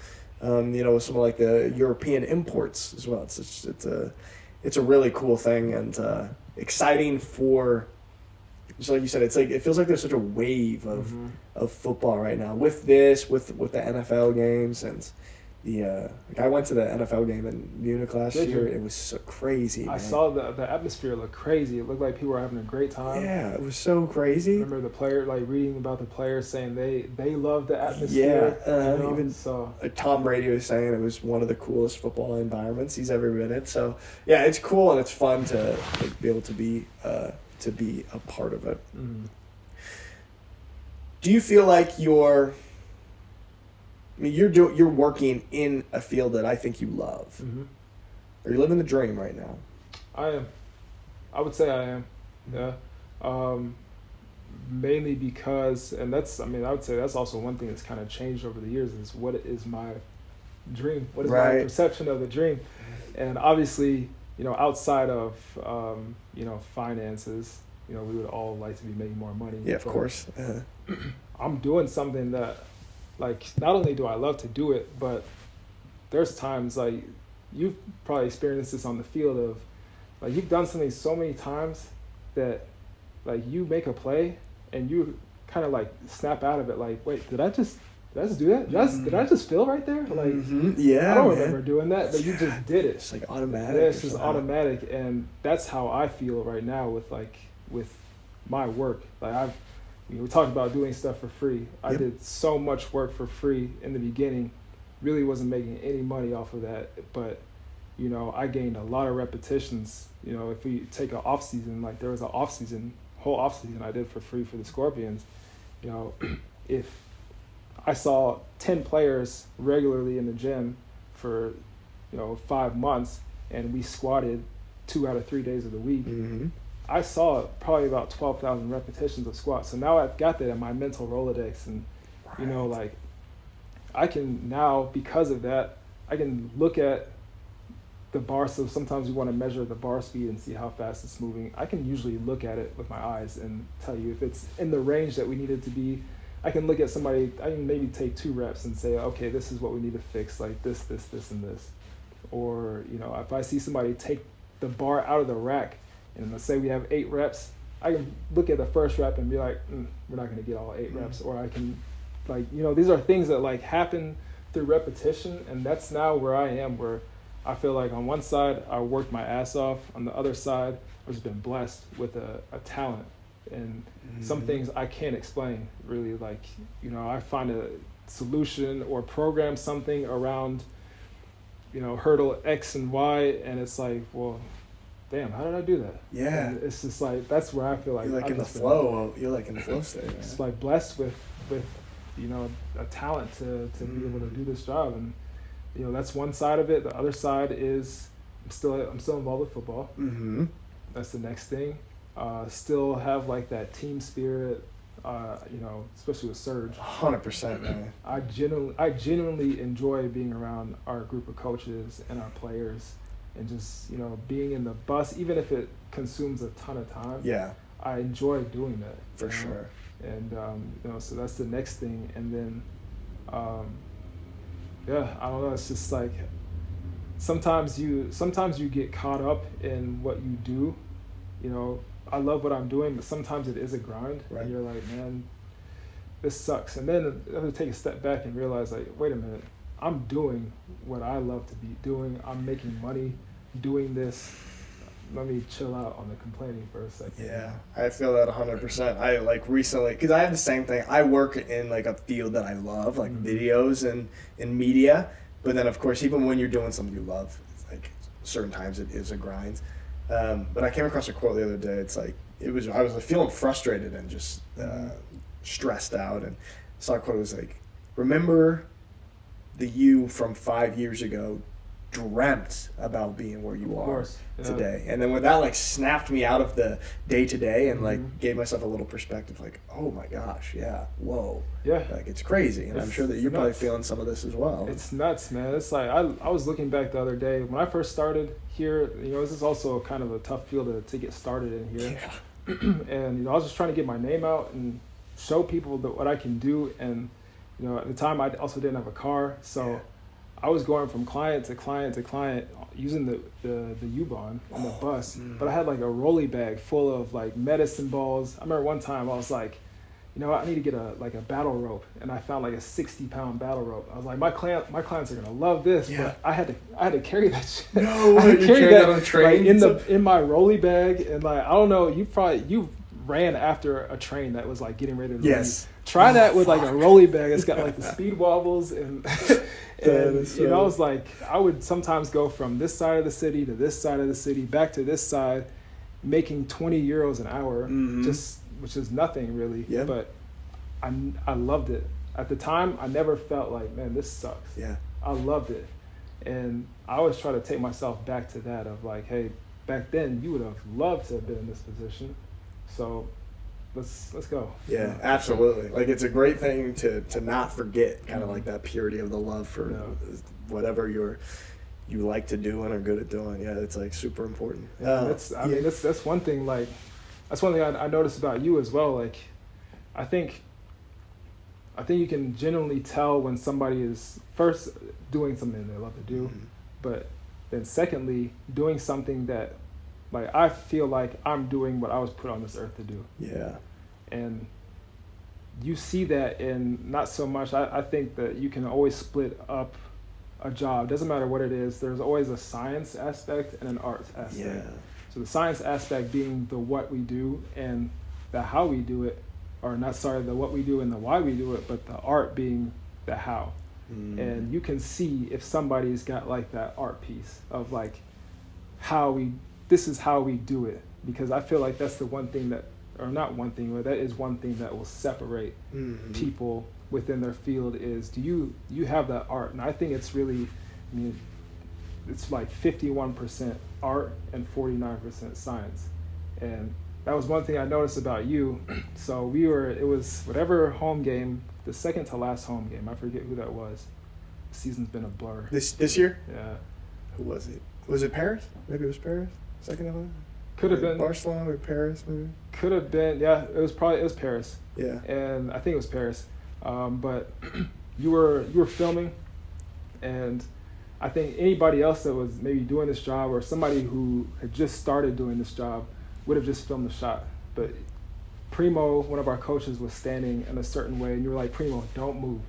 you know, some of like the European imports as well. It's a really cool thing, and exciting for, just like you said, it's like, it feels like there's such a wave of football right now with the NFL games. And the like, I went to the NFL game in Munich last year. It was so crazy, man. I saw the atmosphere look crazy. It looked like people were having a great time. Yeah, it was so crazy. I remember the player, like, reading about the players saying they love the atmosphere. Yeah, you know? even so Tom Brady was saying it was one of the coolest football environments he's ever been in. So yeah, it's cool and it's fun to be able to be a part of it. Do you feel like you're working in a field that I think you love? Are you living the dream right now? I am. I would say I am. Yeah. mainly because, and that's, I mean, I would say that's also one thing that's kind of changed over the years, is what is my dream? What is my perception of the dream? And obviously, you know, outside of, you know, finances, you know, we would all like to be making more money. Yeah, of course. I'm doing something that, like, not only do I love to do it, but there's times, like, you've probably experienced this on the field of, like, you've done something so many times that, like, you make a play and you kind of, like, snap out of it, like, wait, did I just do that? Did I just feel right there? Like, yeah, I don't remember doing that, but you just did it. It's like automatic. Yeah, it's just automatic, and that's how I feel right now with my work. Like, we talked about doing stuff for free. I did so much work for free in the beginning, really wasn't making any money off of that, but, you know, I gained a lot of repetitions. You know, if we take an off season, like, there was an whole off season I did for free for the Scorpions. You know, if I saw 10 players regularly in the gym for, you know, 5 months, and we squatted 2 out of 3 days of the week, I saw probably about 12,000 repetitions of squats. So now I've got that in my mental Rolodex, and, you know, like, I can now, because of that, I can look at the bar. So sometimes we want to measure the bar speed and see how fast it's moving. I can usually look at it with my eyes and tell you if it's in the range that we need it to be. I can look at somebody, I can maybe take 2 reps and say, okay, this is what we need to fix, like this, and this. Or, you know, if I see somebody take the bar out of the rack, and let's say we have 8 reps, I can look at the first rep and be like, we're not going to get all 8 reps. Or I can, like, you know, these are things that, like, happen through repetition, and that's now where I am, where I feel like on one side I worked my ass off, on the other side I've just been blessed with a talent, and some things I can't explain really. Like, you know, I find a solution or program something around, you know, hurdle X and Y, and it's like, well, damn, how did I do that? Yeah. And it's just like, that's where I feel like you're like in the flow. You're like in the flow state. It's like blessed with, you know, a talent to be able to do this job. And, you know, that's one side of it. The other side is I'm still involved with football. That's the next thing. Still have, like, that team spirit, you know, especially with Surge. 100%, man. I genuinely enjoy being around our group of coaches and our players, and just, you know, being in the bus, even if it consumes a ton of time. Yeah. I enjoy doing that. For sure. And, you know, so that's the next thing. And then, yeah, I don't know. It's just like, sometimes you get caught up in what you do. You know, I love what I'm doing, but sometimes it is a grind. Right. And you're like, man, this sucks. And then I have to take a step back and realize, like, wait a minute, I'm doing what I love to be doing. I'm making money doing this. Let me chill out on the complaining for a second. Yeah, I feel that 100%. I, like, recently, because I have the same thing. I work in, like, a field that I love, like videos and media. But then, of course, even when you're doing something you love, it's like certain times it is a grind. But I came across a quote the other day. It's like, I was feeling frustrated and just stressed out, and saw a quote. It was like, remember the you from 5 years ago dreamt about being where you are today. And then when that, like, snapped me out of the day to day and like gave myself a little perspective, like, oh my gosh, yeah, whoa. Yeah. Like, it's crazy. And I'm sure that you're probably feeling some of this as well. It's nuts, man. It's like, I was looking back the other day when I first started here. You know, this is also kind of a tough field to get started in here. Yeah. And, you know, I was just trying to get my name out and show people what I can do. And, you know, at the time I also didn't have a car, so I was going from client to client to client using the U-Bahn on the bus. But I had, like, a rolly bag full of, like, medicine balls. I remember one time I was like, you know, I need to get a battle rope, and I found, like, a 60-pound battle rope. I was like, my clients are gonna love this, but I had to carry that shit. No, I had to carry that on the train, like, in my rolly bag, and, like, I don't know, you ran after a train that was, like, getting ready to leave. Yes. Try that with, like, a rolly bag. It's got, like, the speed wobbles and. And, you know, I was like, I would sometimes go from this side of the city to this side of the city, back to this side, making 20 euros an hour, which is nothing really. Yeah. But I loved it. At the time, I never felt like, man, this sucks. Yeah. I loved it. And I always try to take myself back to that of, like, hey, back then you would have loved to have been in this position. So let's go. Yeah, absolutely. Like, it's a great thing to not forget, kind of like that purity of the love for whatever you like to do and are good at doing. Yeah, it's like super important. That's one thing. Like, that's one thing I noticed about you as well. Like, I think you can genuinely tell when somebody is first doing something they love to do, but then secondly doing something that, like, I feel like I'm doing what I was put on this earth to do. Yeah. And you see that in not so much. I think that you can always split up a job. Doesn't matter what it is. There's always a science aspect and an art aspect. Yeah. So the science aspect being the what we do and the how we do it, or not, sorry, the what we do and the why we do it, but the art being the how. And you can see if somebody's got like that art piece of like this is how we do it, because I feel like that's the one thing that, or not one thing, but that is one thing that will separate people within their field is, do you have that art? And I think it's really, I mean, it's like 51% art and 49% science. And that was one thing I noticed about you. So it was whatever home game, the second to last home game, I forget who that was. The season's been a blur. This year? Yeah. Who was it? Was it Paris? Maybe it was Paris? Second to last? Could have been Barcelona or Paris, maybe? Could have been, yeah, it was Paris. Yeah. And I think it was Paris. But you were filming, and I think anybody else that was maybe doing this job, or somebody who had just started doing this job, would have just filmed the shot. But Primo, one of our coaches, was standing in a certain way, and you were like, Primo, don't move.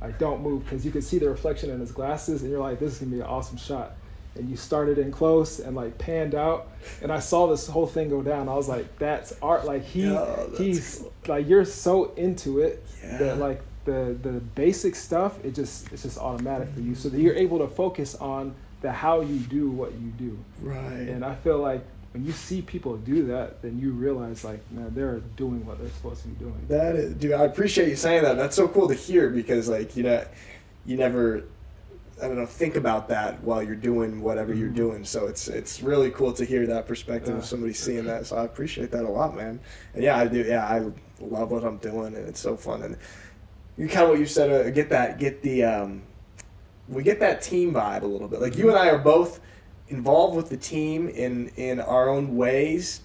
Like, don't move, because you could see the reflection in his glasses, and you're like, this is gonna be an awesome shot. And you started in close and like panned out, and I saw this whole thing go down. I was like, that's art. Like he's cool. Like, you're so into it that like the basic stuff, it's just automatic for you, so that you're able to focus on the how you do what you do. Right. And I feel like when you see people do that, then you realize, like, man, they're doing what they're supposed to be doing. That is, dude, I appreciate you saying that. That's so cool to hear, because like, you never, I don't know, think about that while you're doing whatever you're doing. So it's really cool to hear that perspective of somebody seeing that. So I appreciate that a lot, man. And yeah, I do. Yeah, I love what I'm doing, and it's so fun. And you kind of what you said, we get that team vibe a little bit. Like, you and I are both involved with the team in our own ways,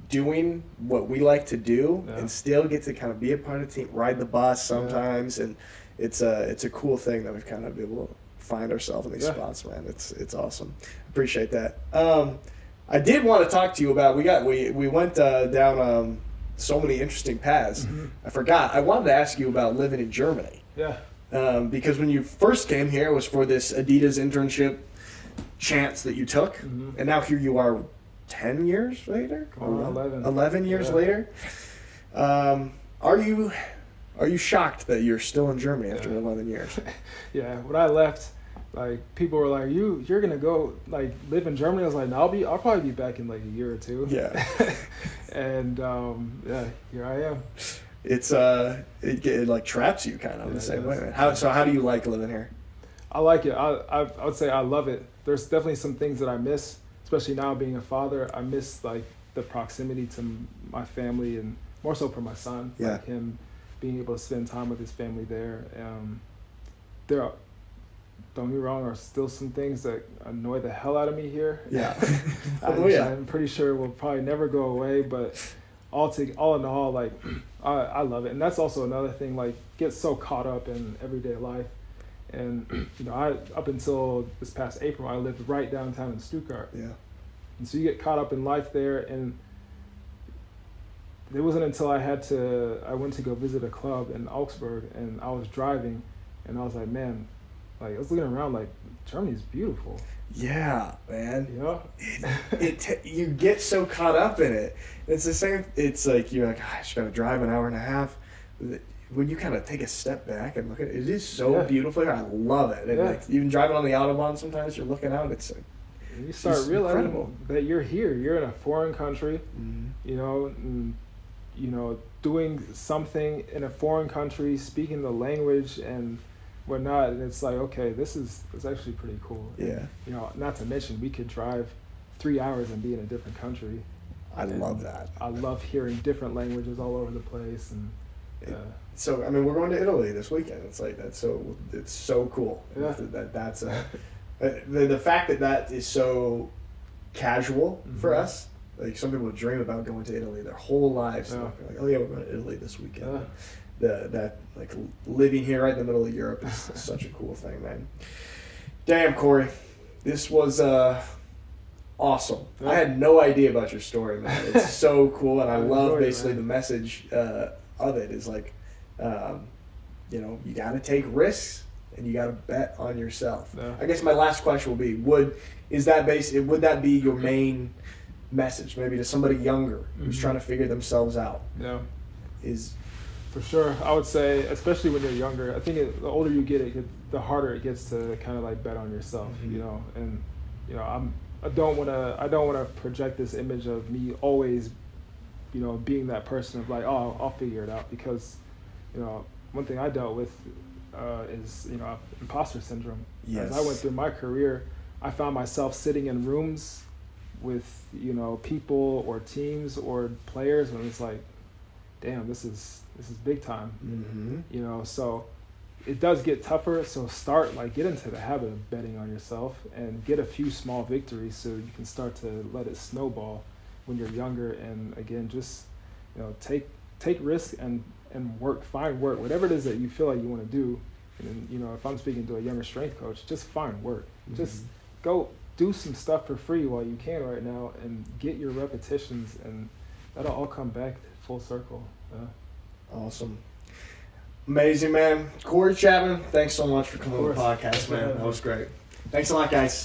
doing what we like to do, and still get to kind of be a part of the team, ride the bus sometimes, and it's a cool thing that we've kind of been able to find ourselves in these spots, man. It's awesome. Appreciate that. I did want to talk to you about, we went down so many interesting paths. I forgot. I wanted to ask you about living in Germany. Yeah. Because when you first came here, it was for this Adidas internship chance that you took, and now here you are 10 years later? 11 years later. Are you shocked that you're still in Germany after 11 years? Yeah, when I left, like, people were like, you're gonna go like live in Germany? I was like, no, I'll probably be back in like a year or two. Yeah. And here I am. It's it like traps you kind of in the same way. How do you like living here? I like it. I would say I love it. There's definitely some things that I miss, especially now being a father. I miss like the proximity to my family, and more so for my son. Yeah. Like him being able to spend time with his family there. There are, don't get me wrong, are still some things that annoy the hell out of me here. Yeah. I'm pretty sure will probably never go away, but all in all, like, I love it. And that's also another thing, like, get so caught up in everyday life. And, up until this past April, I lived right downtown in Stuttgart. Yeah. And so you get caught up in life there, and it wasn't until I went to go visit a club in Augsburg, and I was driving, and I was like, man, like, I was looking around, like, Germany's beautiful. Yeah, man. You know? You get so caught up in it. It's the same. It's like, you're like, I just got to drive an hour and a half. When you kind of take a step back and look at it, it is so beautiful here. I love it. And like, even driving on the Autobahn, sometimes you're looking out, it's like, you start realizing that you're here. You're in a foreign country, doing something in a foreign country, speaking the language and whatnot. And it's like, okay, it's actually pretty cool. Yeah. And, not to mention, we could drive 3 hours and be in a different country. I love that. I love hearing different languages all over the place, and so I mean, we're going to Italy this weekend. It's like it's so cool. Yeah. That's the fact that is so casual for us. Like some people dream about going to Italy their whole lives. Yeah. Like, oh yeah, we're going to Italy this weekend. Yeah. That like living here right in the middle of Europe is such a cool thing, man. Damn, Corey, this was awesome. Yeah. I had no idea about your story, man. It's so cool, and I love basically it, the message of it is like, you know, you got to take risks and you got to bet on yourself. Yeah. I guess my last question will be: would that be your main message, maybe to somebody younger who's trying to figure themselves out? Yeah. Is For sure, I would say, especially when you're younger, I think the older you get, the harder it gets to kind of like bet on yourself, you know. And you know, I don't want to project this image of me always, you know, being that person of like, oh, I'll figure it out, because, you know, one thing I dealt with is, you know, imposter syndrome. Yes. As I went through my career, I found myself sitting in rooms with, you know, people or teams or players, and it's like, damn, this is big time. You know, so it does get tougher. So get into the habit of betting on yourself and get a few small victories so you can start to let it snowball when you're younger. And again, just, you know, take risks and find work, whatever it is that you feel like you want to do. And, you know, if I'm speaking to a younger strength coach, just find work. Just go do some stuff for free while you can right now and get your repetitions, and that'll all come back full circle. awesome. Amazing, man. Corey Chapman, thanks so much for coming on the podcast, man. That was great. Thanks a lot, guys.